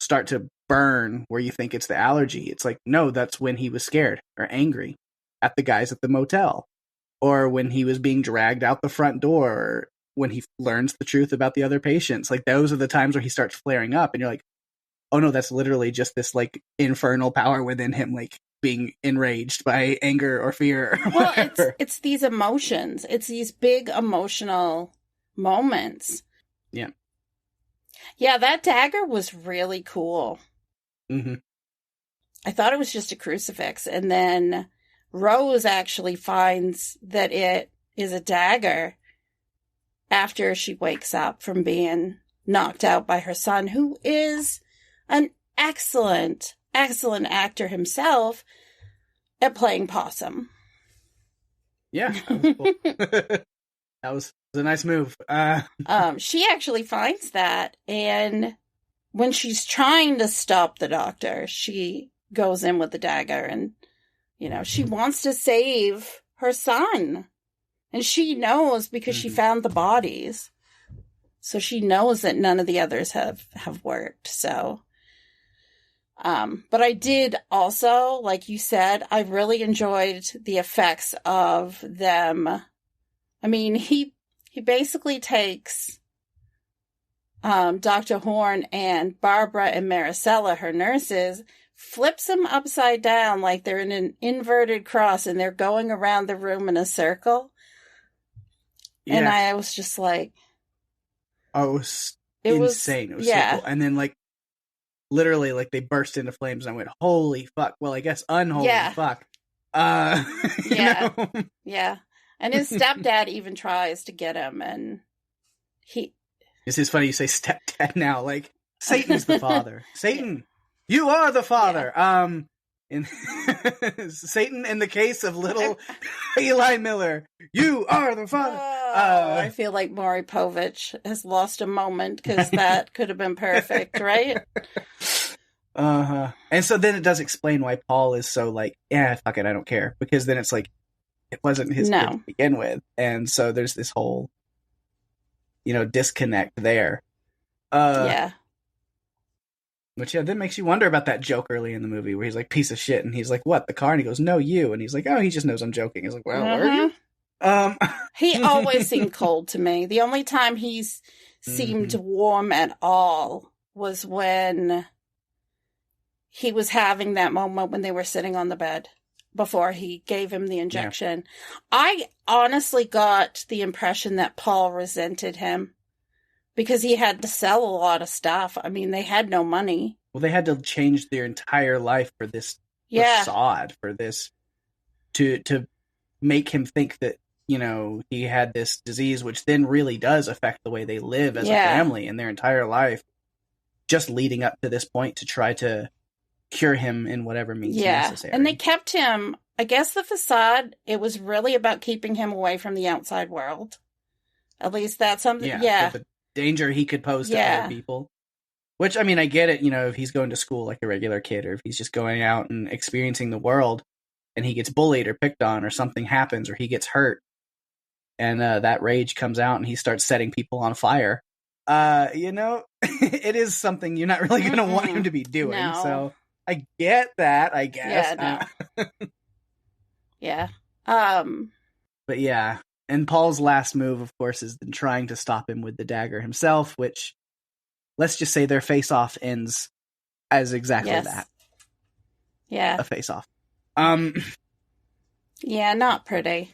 start to burn where you think it's the allergy. It's like, no, that's when he was scared or angry at the guys at the motel, or when he was being dragged out the front door, or when he learns the truth about the other patients. Like those are the times where he starts flaring up, and you're like, oh no, that's literally just this like infernal power within him, like being enraged by anger or fear. Or well, it's these emotions. It's these big emotional moments. Yeah. Yeah, that dagger was really cool. Mm-hmm. I thought it was just a crucifix, and then Rose actually finds that it is a dagger after she wakes up from being knocked out by her son, who is an excellent actor himself at playing Possum. Yeah, that was cool. That was a nice move. She actually finds that, and when she's trying to stop the doctor, she goes in with the dagger, and she wants to save her son, and she knows because she found the bodies, so she knows that none of the others have worked. So but I did also, like you said, I really enjoyed the effects of them. I mean, he basically takes Dr. Horn and Barbara and Maricela, her nurses, flips them upside down like they're in an inverted cross, and they're going around the room in a circle. Yeah. And I was just like... Oh, it was insane. It was so cool. And then, like, literally, like, they burst into flames, and I went, holy fuck. Well, I guess unholy fuck. Yeah. Yeah. And his stepdad even tries to get him, and he... This is funny you say stepdad now. Like, Satan's the father. Satan, you are the father. Yeah. Satan, in the case of little Eli Miller, you are the father. I feel like Maury Povich has lost a moment, because that could have been perfect, right? Uh-huh. And so then it does explain why Paul is so like, yeah, fuck it, I don't care. Because then it's like, it wasn't his kid to begin with. And so there's this whole, disconnect there. Yeah. Which, that makes you wonder about that joke early in the movie where he's like, piece of shit. And he's like, what, the car? And he goes, no, you. And he's like, oh, he just knows I'm joking. He's like, well, were you? He always seemed cold to me. The only time he's seemed warm at all was when he was having that moment when they were sitting on the bed before he gave him the injection. Yeah. I honestly got the impression that Paul resented him because he had to sell a lot of stuff. I mean, they had no money. Well, they had to change their entire life for this facade, for this, to make him think that, he had this disease, which then really does affect the way they live as a family in their entire life, just leading up to this point to try to cure him in whatever means necessary. And they kept him, I guess the facade, it was really about keeping him away from the outside world. At least that's something, the danger he could pose to other people. Which, I mean, I get it, if he's going to school like a regular kid, or if he's just going out and experiencing the world, and he gets bullied or picked on, or something happens, or he gets hurt, and that rage comes out, and he starts setting people on fire. It is something you're not really going to want him to be doing. No. So I get that, I guess. Yeah, no. Yeah. But yeah, and Paul's last move, of course, is then trying to stop him with the dagger himself, which, let's just say their face-off ends as exactly that. Yeah. A face-off. Yeah, not pretty.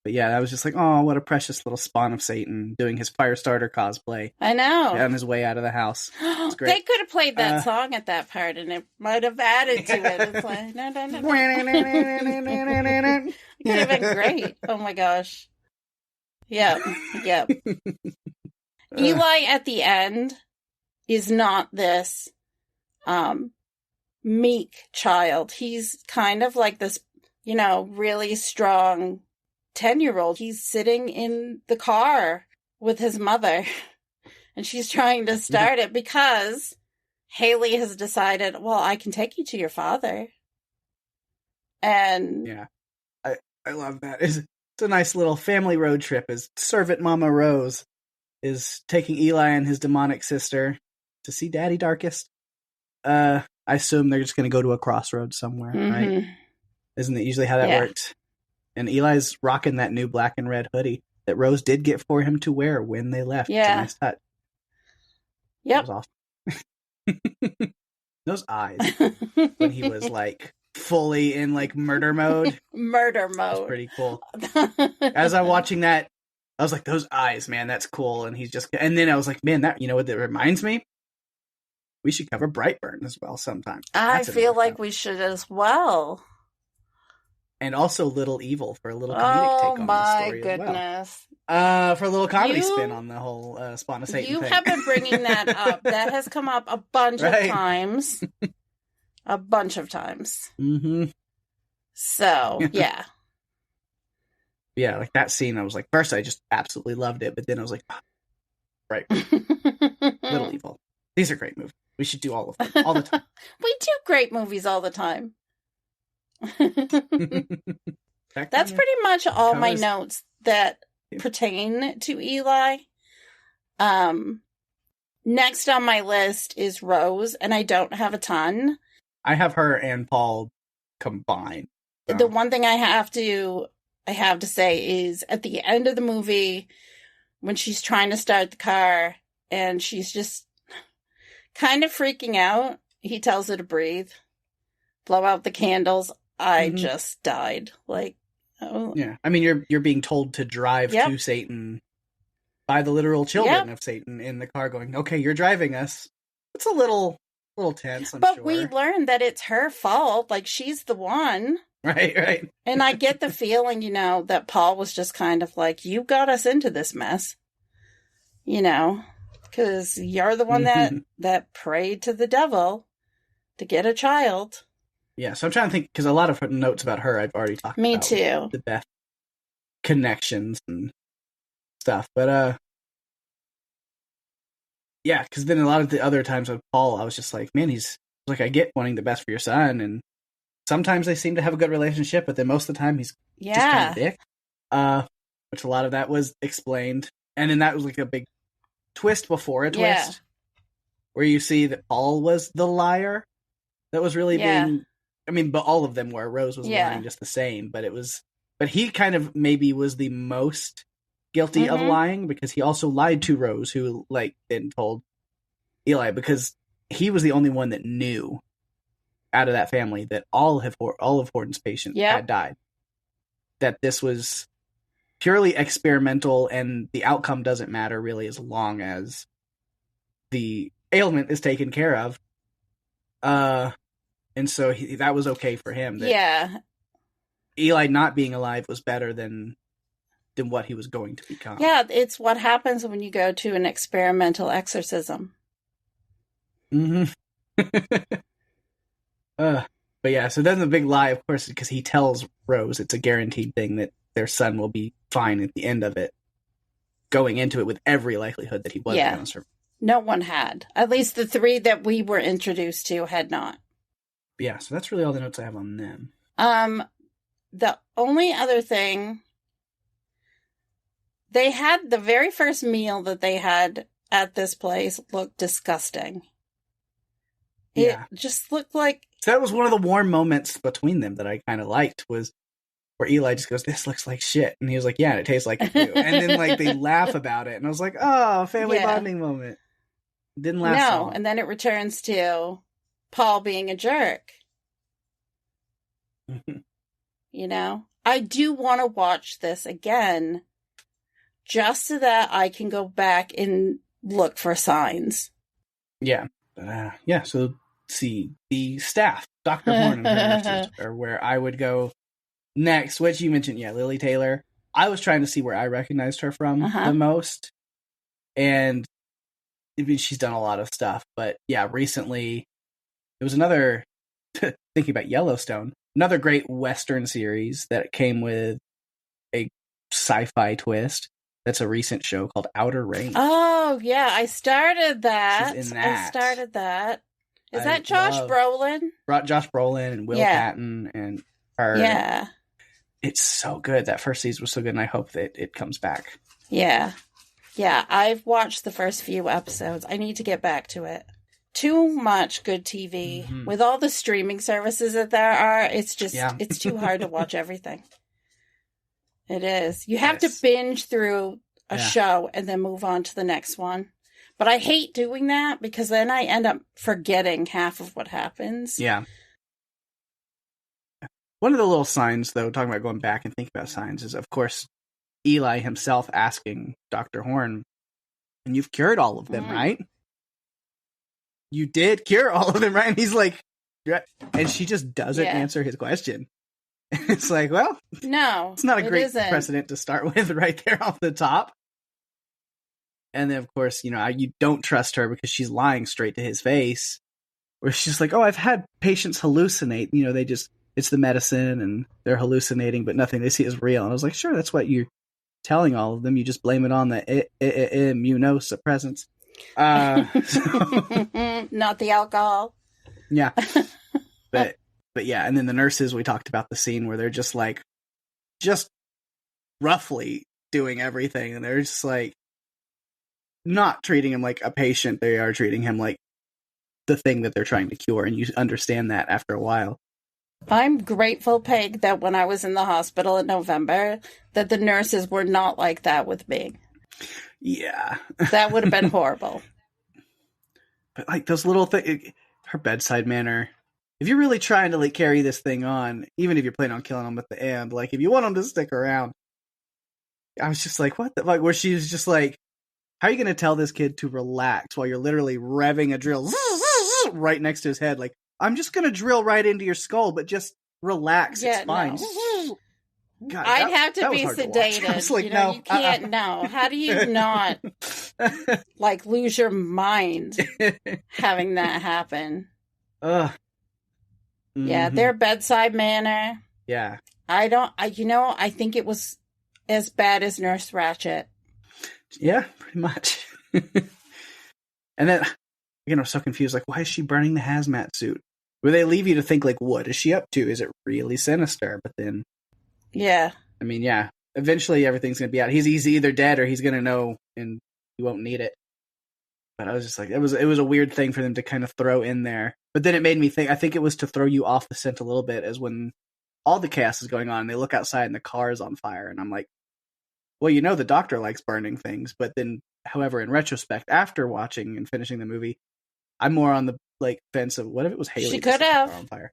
But yeah, that was just like, oh, what a precious little spawn of Satan doing his Firestarter cosplay. I know. On his way out of the house. It's great. They could have played that song at that part, and it might have added to it. It's like, no. It could have been great. Oh my gosh. Yep. Eli at the end is not this meek child. He's kind of like this, really strong 10-year-old. He's sitting in the car with his mother, and she's trying to start it because Haley has decided, well, I can take you to your father. And yeah, I love that. It's a nice little family road trip as Servant Mama Rose is taking Eli and his demonic sister to see Daddy Darkest. I assume they're just going to go to a crossroads somewhere, right? Isn't it usually how that worked? And Eli's rocking that new black and red hoodie that Rose did get for him to wear when they left. Yeah. It's a nice touch. Yep. That was awesome. Those eyes when he was like fully in like murder mode. That's pretty cool. As I'm watching that, I was like, those eyes, man, that's cool. And then I was like, man, that, what that reminds me? We should cover Brightburn as well sometime. I feel like we should as well. And also Little Evil for a little comedic take on the story goodness. as well. For a little comedy spin on the whole Spawn of Satan thing. You have been bringing that up. That has come up a bunch of times. A bunch of times. Mm-hmm. So, yeah. Yeah, like that scene, I was like, first I just absolutely loved it, but then I was like, right. Little Evil. These are great movies. We should do all of them, all the time. We do great movies all the time. That's pretty much all my notes that pertain to Eli. Next on my list is Rose, and I don't have a ton. I have her and Paul combined. So. The one thing I have to say is at the end of the movie, when she's trying to start the car and she's just kind of freaking out, he tells her to breathe, blow out the candles. I just died. Like, oh. Yeah. I mean, you're being told to drive to Satan by the literal children of Satan in the car going, okay, you're driving us. It's a little tense, I'm sure. But we learned that it's her fault. Like, she's the one. Right. And I get the feeling, that Paul was just kind of like, you got us into this mess. Because you're the one that prayed to the devil to get a child. Yeah, so I'm trying to think, because a lot of notes about her I've already talked about. Me too. The Beth connections and stuff. But, yeah, because then a lot of the other times with Paul, I was just like, man, he's like, I get wanting the best for your son, and sometimes they seem to have a good relationship, but then most of the time he's just kind of a dick. Which a lot of that was explained. And then that was like a big twist before a twist. Where you see that Paul was the liar that was really being... I mean, but all of them were. Rose was lying just the same, but he kind of maybe was the most guilty of lying because he also lied to Rose, who then told Eli, because he was the only one that knew out of that family that all of Horton's patients had died. That this was purely experimental and the outcome doesn't matter really as long as the ailment is taken care of. And so that was okay for him. Eli not being alive was better than what he was going to become. Yeah, it's what happens when you go to an experimental exorcism. Mm-hmm. But yeah, so then the big lie, of course, because he tells Rose it's a guaranteed thing that their son will be fine at the end of it, going into it with every likelihood that he wasn't going to survive. No one had. At least the three that we were introduced to had not. Yeah, so that's really all the notes I have on them. The only other thing, they had the very first meal that they had at this place looked disgusting. It just looked like... So that was one of the warm moments between them that I kind of liked, was where Eli just goes, "This looks like shit," and he was like, "Yeah, and it tastes like it too." And then like they laugh about it, and I was like, "Oh, family bonding moment." Didn't last long. And then it returns to Paul being a jerk. You know, I do want to watch this again, just so that I can go back and look for signs. Yeah, yeah. So see, the staff, Dr. Horn and her nurses, are where I would go next. Which you mentioned, Lily Taylor. I was trying to see where I recognized her from the most, and I mean, she's done a lot of stuff. But yeah, recently it was another. Thinking about Yellowstone, another great Western series that came with a sci-fi twist. That's a recent show called Outer Range. Oh, yeah. I started that. She's in that. I started that. Is that Josh Brolin? Josh Brolin and Will Patton and her. Yeah. It's so good. That first season was so good, and I hope that it comes back. Yeah. Yeah, I've watched the first few episodes. I need to get back to it. Too much good TV. Mm-hmm. With all the streaming services that there are, it's just, it's too hard to watch everything. It is. You have to binge through a show and then move on to the next one. But I hate doing that because then I end up forgetting half of what happens. Yeah. One of the little signs, though, talking about going back and thinking about signs, is, of course, Eli himself asking Dr. Horn, and you've cured all of them, right? You did cure all of them, right? And he's like, and she just doesn't answer his question. It's like, well, no, it's not a great precedent to start with right there off the top. And then, of course, you don't trust her because she's lying straight to his face. Where she's like, oh, I've had patients hallucinate. It's the medicine and they're hallucinating, but nothing they see is real. And I was like, sure, that's what you're telling all of them. You just blame it on the immunosuppressants. Not the alcohol. Yeah. But yeah, and then the nurses, we talked about the scene where they're just roughly doing everything, and they're just like not treating him like a patient. They are treating him like the thing that they're trying to cure, and you understand that after a while. I'm grateful, Peg, that when I was in the hospital in November, that the nurses were not like that with me. Yeah. That would have been horrible. But like those little things, her bedside manner. If you're really trying to carry this thing on, even if you're planning on killing them at the end, if you want them to stick around, I was just like, what the fuck? Where she was just like, how are you going to tell this kid to relax while you're literally revving a drill right next to his head? Like, I'm just going to drill right into your skull, but just relax. It's fine. No. God, I'd have to be sedated. Like, no, you can't know. How do you not lose your mind having that happen? Yeah, their bedside manner. Yeah. I think it was as bad as Nurse Ratched. Yeah, pretty much. And then, I was so confused. Like, why is she burning the hazmat suit? Where they leave you to think, what is she up to? Is it really sinister? But then... Yeah. I mean, yeah. Eventually, everything's going to be out. He's either dead or he's going to know, and he won't need it. But I was just like, it was a weird thing for them to kind of throw in there. But then it made me think, I think it was to throw you off the scent a little bit, as when all the chaos is going on, and they look outside and the car is on fire. And I'm like, well, the doctor likes burning things. But then, however, in retrospect, after watching and finishing the movie, I'm more on the fence of what if it was Haley? She could have. On fire.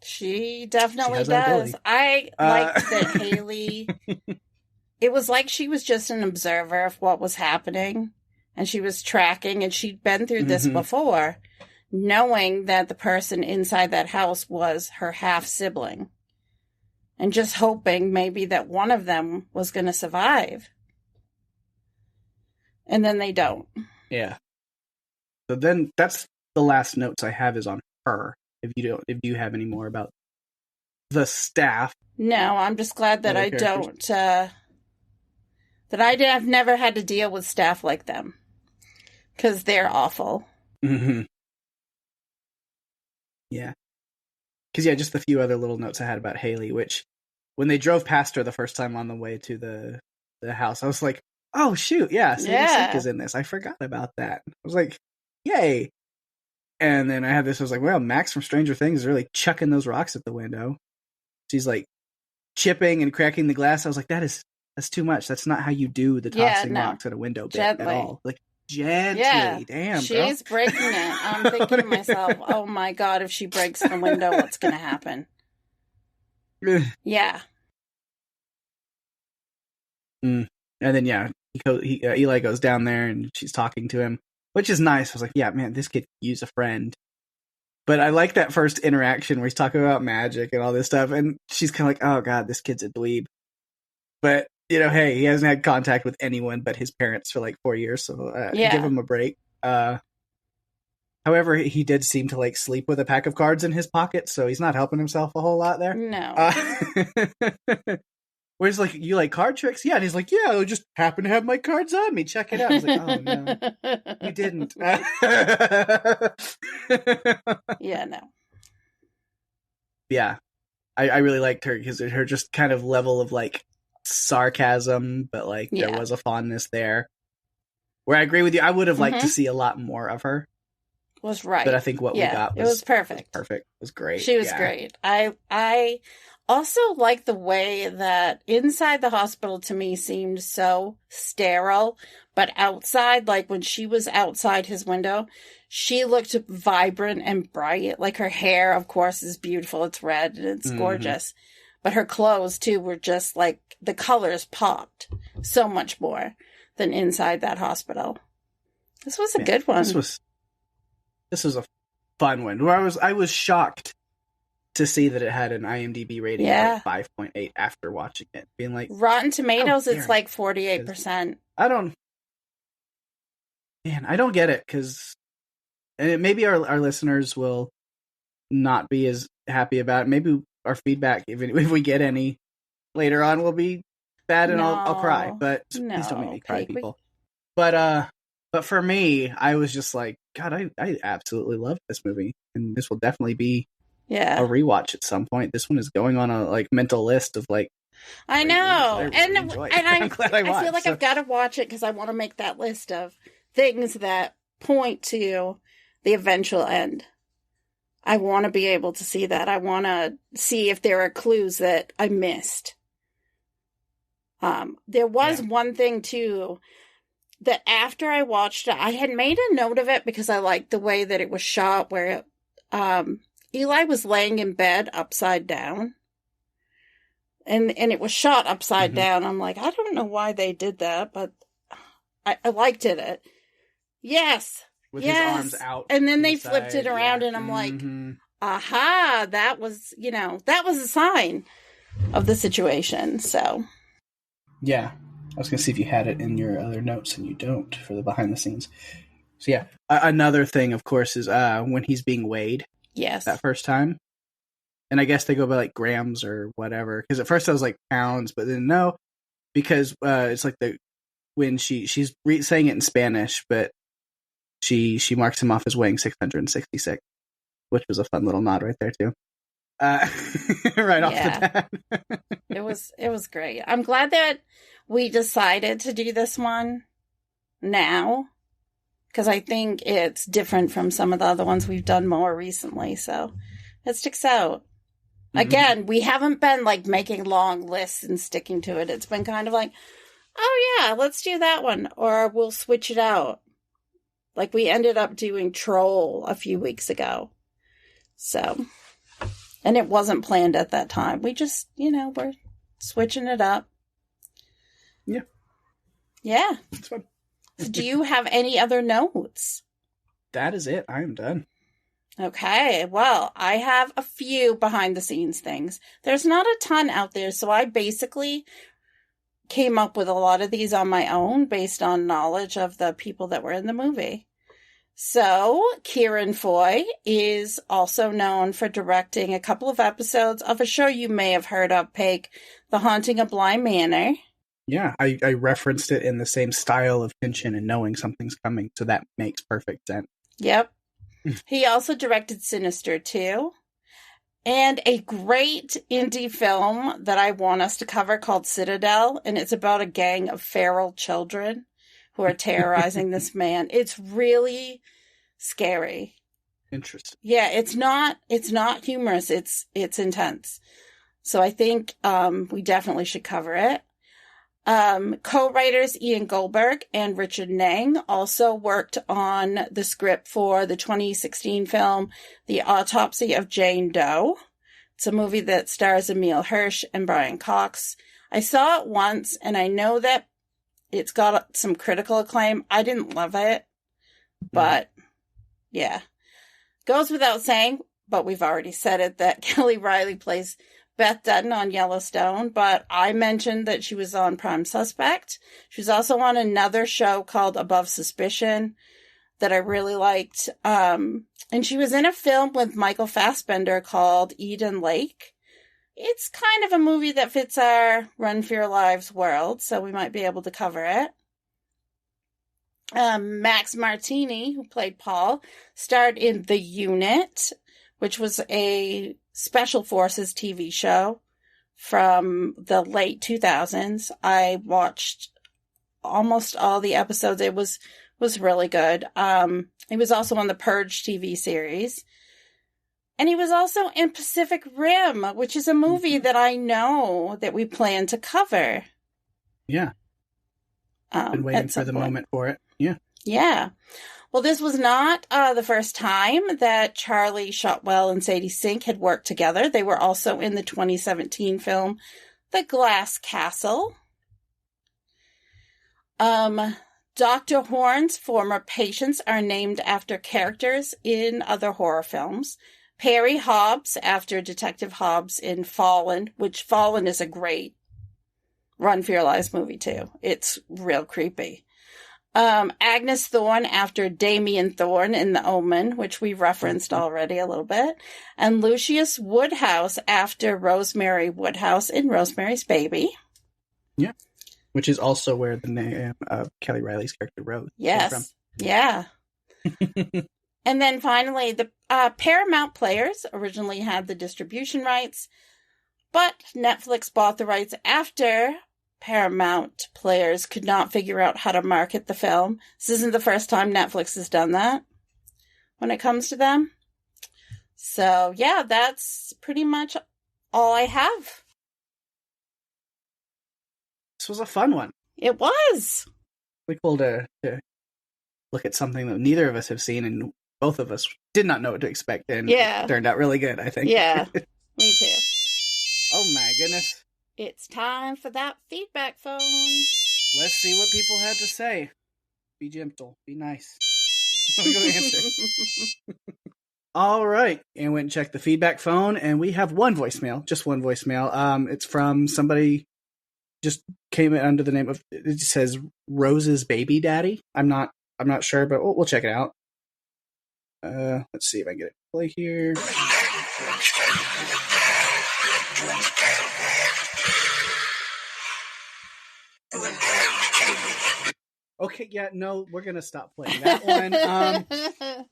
She definitely does. I liked that Haley. It was like she was just an observer of what was happening, and she was tracking, and she'd been through this before, knowing that the person inside that house was her half sibling, and just hoping maybe that one of them was going to survive. And then they don't. Yeah. So then that's the last notes I have is on her. If you have any more about the staff. No, I'm just glad that I don't, that I've never had to deal with staff like them. Because they're awful. Mm-hmm. Yeah. Because, just the few other little notes I had about Haley, which when they drove past her the first time on the way to the house, I was like, oh, shoot, Sadie Sink is in this. I forgot about that. I was like, yay. And then I had this, I was like, well, Max from Stranger Things is really chucking those rocks at the window. She's chipping and cracking the glass. I was like, that's too much. That's not how you do the tossing rocks at a window bit at all. Like, gently. Yeah. Damn, she's breaking it. I'm thinking to myself, oh my God, if she breaks the window, what's going to happen? Yeah. And then, Eli goes down there and she's talking to him, which is nice. I was like, yeah, man, this kid could use a friend. But I like that first interaction where he's talking about magic and all this stuff. And she's kind of like, oh, God, this kid's a dweeb. But, hey, he hasn't had contact with anyone but his parents for like 4 years. So give him a break. However, he did seem to like sleep with a pack of cards in his pocket. So he's not helping himself a whole lot there. No. Where he's like, you like card tricks? Yeah. And he's like, yeah, I just happen to have my cards on me. Check it out. I was like, oh, no, you didn't. Yeah, no. Yeah. I really liked her because her just kind of level of like sarcasm, but like there was a fondness there. Where I agree with you. I would have liked to see a lot more of her. Was right. But I think what we got was perfect. It was great. She was great. I also like the way that inside the hospital to me seemed so sterile, but outside, like when she was outside his window, she looked vibrant and bright. Like her hair, of course, is beautiful. It's red and it's gorgeous. But her clothes, too, were just like the colors popped so much more than inside that hospital. This was a good one. This was a fun one. Where I was shocked to see that it had an IMDb rating of like 5.8 after watching it. Being like, Rotten Tomatoes, it's like 48%. I don't get it, because maybe our listeners will not be as happy about it. Maybe our feedback, even if we get any later on, will be bad and I'll cry. But please don't make me cry, people. But for me, I was just like, God, I absolutely love this movie, and this will definitely be a rewatch at some point. This one is going on a like mental list of like. I know, and I'm glad I feel like I've got to watch it because I want to make that list of things that point to the eventual end. I want to be able to see that. I want to see if there are clues that I missed. There was one thing too, that after I watched it, I had made a note of it because I liked the way that it was shot, where Eli was laying in bed upside down. And it was shot upside down. I'm like, I don't know why they did that, but I liked it. Yes. With his arms out. And then they flipped it around and I'm like, aha, that was a sign of the situation. So. Yeah. I was going to see if you had it in your other notes, and you don't for the behind the scenes. So yeah. Another thing, of course, is when he's being weighed. Yes. That first time. And I guess they go by like grams or whatever. Because at first I was like pounds, but then no. Because it's like when she's saying it in Spanish, but she marks him off as weighing 666, which was a fun little nod right there too. Right off the bat. It was great. I'm glad that we decided to do this one now, because I think it's different from some of the other ones we've done more recently. So it sticks out. Again, we haven't been like making long lists and sticking to it. It's been kind of like, oh yeah, let's do that one, or we'll switch it out. Like we ended up doing Troll a few weeks ago. So, and it wasn't planned at that time. We just, we're switching it up. Yeah. Yeah. It's fun. So do you have any other notes? That is it. I am done. Okay. Well, I have a few behind the scenes things. There's not a ton out there. So I basically came up with a lot of these on my own based on knowledge of the people that were in the movie. So, Ciaran Foy is also known for directing a couple of episodes of a show you may have heard of, Pake, The Haunting of Bly Manor. Yeah, I referenced it in the same style of tension and knowing something's coming, so that makes perfect sense. Yep. He also directed Sinister 2. And a great indie film that I want us to cover called Citadel, and it's about a gang of feral children who are terrorizing this man. It's really scary. Interesting. Yeah, it's not humorous. It's intense. So I think we definitely should cover it. Co-writers Ian Goldberg and Richard Nang also worked on the script for the 2016 film, The Autopsy of Jane Doe. It's a movie that stars Emile Hirsch and Brian Cox. I saw it once, and I know that it's got some critical acclaim. I didn't love it, but yeah. Goes without saying, but we've already said it, that Kelly Reilly plays Beth Dutton on Yellowstone, but I mentioned that she was on Prime Suspect. She was also on another show called Above Suspicion that I really liked. And she was in a film with Michael Fassbender called Eden Lake. It's kind of a movie that fits our Run for Your Lives world, so we might be able to cover it. Max Martini, who played Paul, starred in The Unit, which was a Special Forces TV show from the late 2000s. I watched almost all the episodes. It was really good. He was also on the Purge TV series. And he was also in Pacific Rim, which is a movie that I know that we plan to cover. Yeah. Been waiting for the moment for it. Yeah. Yeah. Well, this was not the first time that Charlie Shotwell and Sadie Sink had worked together. They were also in the 2017 film, The Glass Castle. Dr. Horn's former patients are named after characters in other horror films. Perry Hobbs after Detective Hobbs in Fallen, which Fallen is a great Run for Your Lives movie too. It's real creepy. Agnes Thorne after Damien Thorne in The Omen, which we referenced already a little bit. And Lucius Woodhouse after Rosemary Woodhouse in Rosemary's Baby. Yeah. Which is also where the name of Kelly Reilly's character Rose came from. Yeah. And then finally, the Paramount Players originally had the distribution rights, but Netflix bought the rights after Paramount Players could not figure out how to market the film. This isn't the first time Netflix has done that when it comes to them. So, yeah, that's pretty much all I have. This was a fun one. It was. Pretty cool to look at something that neither of us have seen, and both of us did not know what to expect, and it turned out really good, I think. Yeah, me too. Oh my goodness. It's time for that feedback phone. Let's see what people had to say. Be gentle. Be nice. I'm going to answer. All right. And went and checked the feedback phone, and we have one voicemail. Just one voicemail. It's from somebody just came in under the name of, it just says Rose's Baby Daddy. I'm not sure, but we'll check it out. Let's see if I can get it to play here. Okay, yeah, no, we're going to stop playing that one.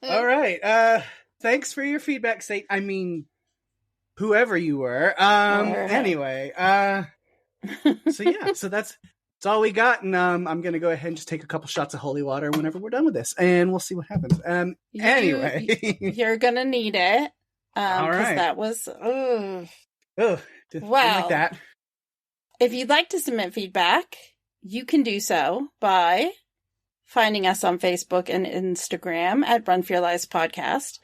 All right. Thanks for your feedback, Satan. I mean, whoever you were. Anyway, so that's all we got. And I'm going to go ahead and just take a couple shots of holy water whenever we're done with this, and we'll see what happens. Anyway. You're going to need it. All right. That was, wow. Like that. If you'd like to submit feedback, you can do so by finding us on Facebook and Instagram at Run for Your Lives Podcast.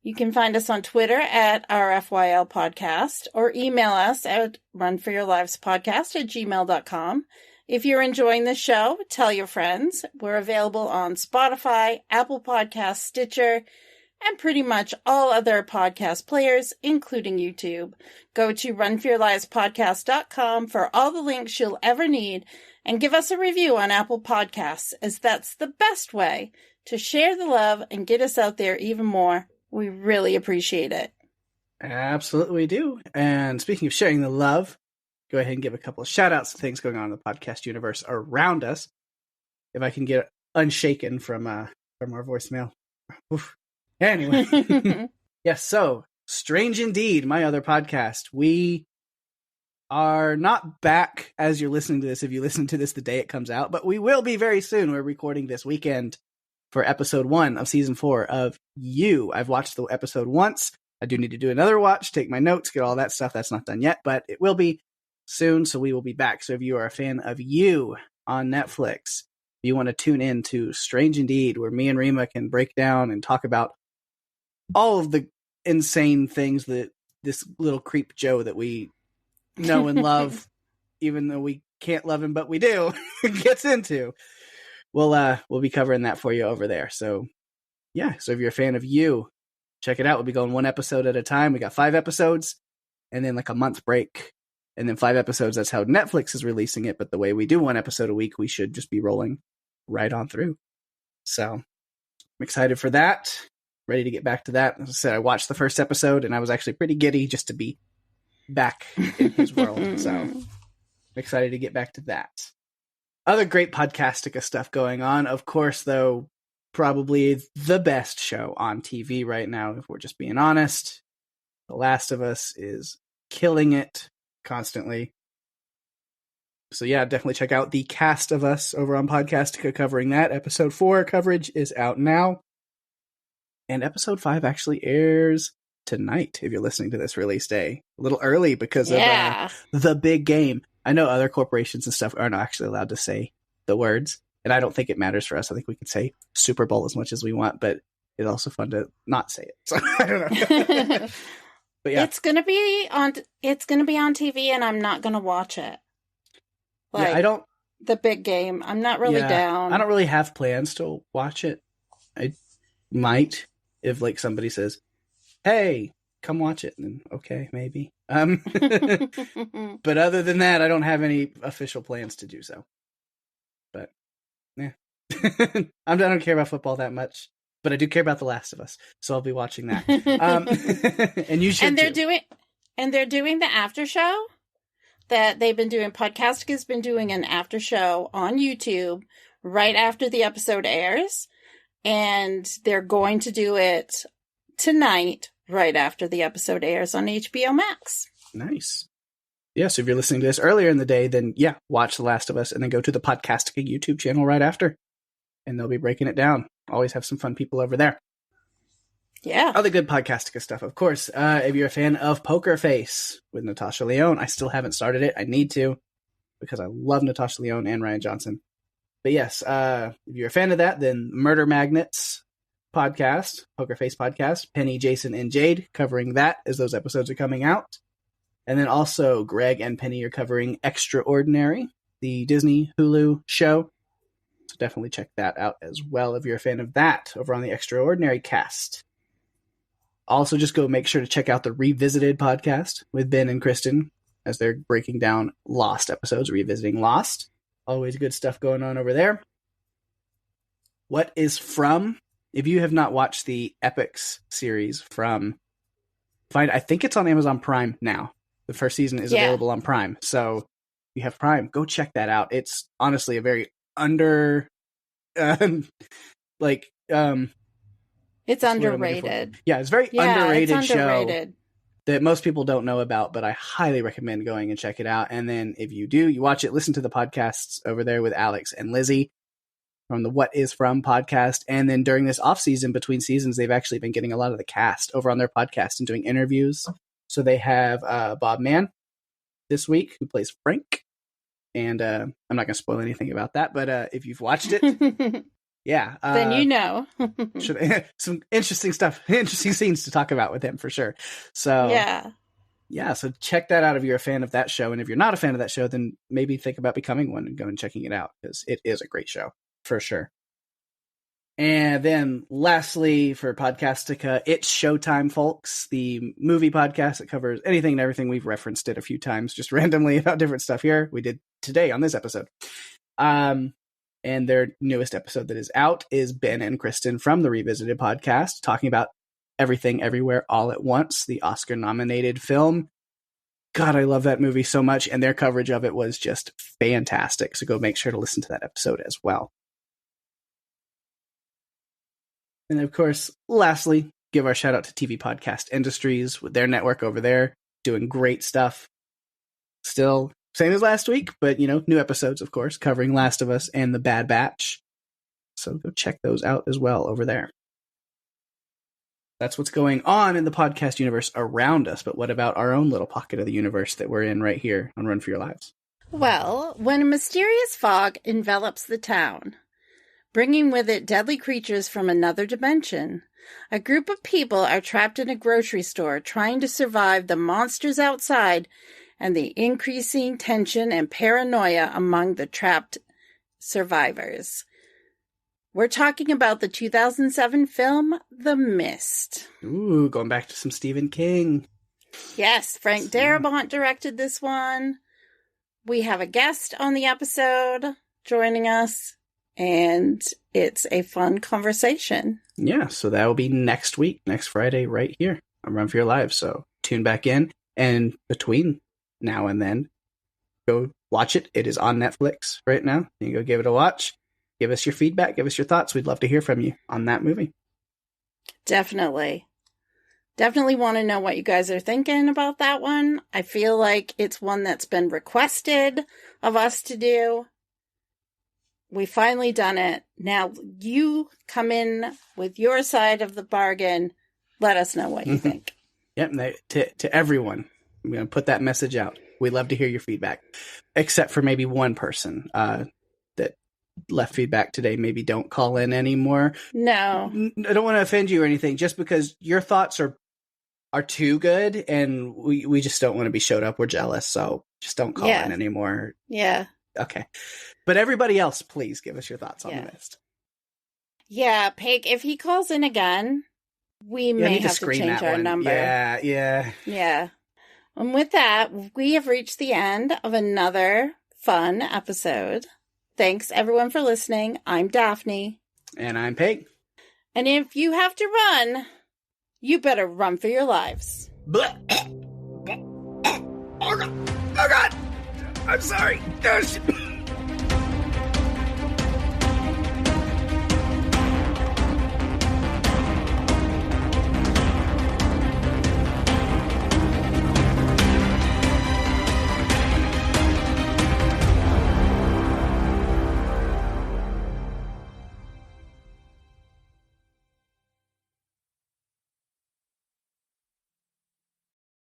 You can find us on Twitter at RFYL Podcast, or email us at runforyourlivespodcast@gmail.com. If you're enjoying the show, tell your friends. We're available on Spotify, Apple Podcasts, Stitcher, and pretty much all other podcast players, including YouTube. Go to runforyourlivespodcast.com for all the links you'll ever need, and give us a review on Apple Podcasts, as that's the best way to share the love and get us out there even more. We really appreciate it. Absolutely we do. And speaking of sharing the love, go ahead and give a couple of shout outs to things going on in the podcast universe around us. If I can get unshaken from our voicemail. Oof. Anyway. Yes, so Strange Indeed, my other podcast. We are not back as you're listening to this, if you listen to this the day it comes out, but we will be very soon. We're recording this weekend for episode 1 of season 4 of You. I've watched the episode once. I do need to do another watch, take my notes, get all that stuff. That's not done yet, but it will be soon, so we will be back. So if you are a fan of You on Netflix, you want to tune in to Strange Indeed, where me and Rima can break down and talk about all of the insane things that this little creep Joe that we know and love, even though we can't love him, but we do, gets into. We'll be covering that for you over there. So yeah, so if you're a fan of You, check it out. We'll be going one episode at a time. We got 5 episodes and then like a month break and then 5 episodes. That's how Netflix is releasing it. But the way we do 1 episode a week, we should just be rolling right on through. So I'm excited for that. Ready to get back to that. As I said, I watched the first episode and I was actually pretty giddy just to be back in his world. So I'm excited to get back to that. Other great Podcastica stuff going on. Of course, though, probably the best show on TV right now, if we're just being honest. The Last of Us is killing it constantly. So yeah, definitely check out The Cast of Us over on Podcastica covering that. Episode 4 coverage is out now. And episode 5 actually airs tonight, if you're listening to this release day. A little early because of the big game. I know other corporations and stuff aren't actually allowed to say the words, and I don't think it matters for us. I think we can say Super Bowl as much as we want, but it's also fun to not say it. So I don't know. But yeah, it's gonna be on TV, and I'm not gonna watch it. Like, yeah, I don't. The big game. I'm not really down. I don't really have plans to watch it. I might if like somebody says, "Hey, come watch it," and then okay, maybe. But other than that, I don't have any official plans to do so. But yeah, I don't care about football that much, but I do care about The Last of Us, so I'll be watching that. And you should. And they're doing the after show that they've been doing. Podcastica's been doing an after show on YouTube right after the episode airs, and they're going to do it tonight right after the episode airs on HBO Max. Nice. Yeah, so if you're listening to this earlier in the day, then yeah, watch The Last of Us and then go to the Podcastica YouTube channel right after. And they'll be breaking it down. Always have some fun people over there. Yeah. Other good Podcastica stuff, of course. If you're a fan of Poker Face with Natasha Lyonne, I still haven't started it. I need to because I love Natasha Lyonne and Ryan Johnson. But yes, if you're a fan of that, then Murder Magnets podcast, Poker Face podcast, Penny, Jason, and Jade covering that as those episodes are coming out. And then also Greg and Penny are covering Extraordinary, the Disney Hulu show. So definitely check that out as well if you're a fan of that over on the Extraordinary cast. Also, just go make sure to check out the Revisited podcast with Ben and Kristen as they're breaking down Lost episodes, revisiting Lost. Always good stuff going on over there. What is From? If you have not watched the Epics series From, I think it's on Amazon Prime now. The first season is available on Prime. So if you have Prime, go check that out. It's honestly a very it's underrated. Yeah, it's very underrated show that most people don't know about, but I highly recommend going and check it out. And then if you do, you watch it, listen to the podcasts over there with Alex and Lizzie from the What Is From podcast. And then during this off season, between seasons, they've actually been getting a lot of the cast over on their podcast and doing interviews. So they have Bob Mann this week, who plays Frank. And I'm not going to spoil anything about that, but if you've watched it, yeah. Then you know. Some interesting stuff, interesting scenes to talk about with him for sure. So yeah, so check that out if you're a fan of that show. And if you're not a fan of that show, then maybe think about becoming one and go and checking it out, because it is a great show for sure. And then lastly, for Podcastica, it's Showtime, folks, the movie podcast that covers anything and everything. We've referenced it a few times just randomly about different stuff here. We did today on this episode. And their newest episode that is out is Ben and Kristen from the Revisited podcast, talking about Everything Everywhere All at Once, the Oscar-nominated film. God, I love that movie so much, and their coverage of it was just fantastic. So go make sure to listen to that episode as well. And of course, lastly, give our shout out to TV Podcast Industries with their network over there, doing great stuff. Still same as last week, but new episodes, of course, covering Last of Us and The Bad Batch. So go check those out as well over there. That's what's going on in the podcast universe around us. But what about our own little pocket of the universe that we're in right here on Run for Your Lives? Well, when a mysterious fog envelops the town, bringing with it deadly creatures from another dimension, a group of people are trapped in a grocery store trying to survive the monsters outside and the increasing tension and paranoia among the trapped survivors. We're talking about the 2007 film, The Mist. Ooh, going back to some Stephen King. Yes, Frank Darabont directed this one. We have a guest on the episode joining us, and it's a fun conversation. Yeah, so that will be next week, next Friday, right here on Run for Your Lives. So tune back in, and between now and then, go watch it. It is on Netflix right now. You can go give it a watch. Give us your feedback. Give us your thoughts. We'd love to hear from you on that movie. Definitely. Definitely want to know what you guys are thinking about that one. I feel like it's one that's been requested of us to do. We finally done it. Now you come in with your side of the bargain. Let us know what you think. Yep. To everyone, I'm going to put that message out. We'd love to hear your feedback, except for maybe one person that left feedback today. Maybe don't call in anymore. No. I don't want to offend you or anything, just because your thoughts are too good, and we just don't want to be showed up. We're jealous, so just don't call in anymore. Yeah. Okay. But everybody else, please give us your thoughts on the Mist. Yeah, Pake, if he calls in again, we may have to change our number. Yeah. And with that, we have reached the end of another fun episode. Thanks, everyone, for listening. I'm Daphne. And I'm Pake. And if you have to run, you better run for your lives. Oh, God. I'm sorry.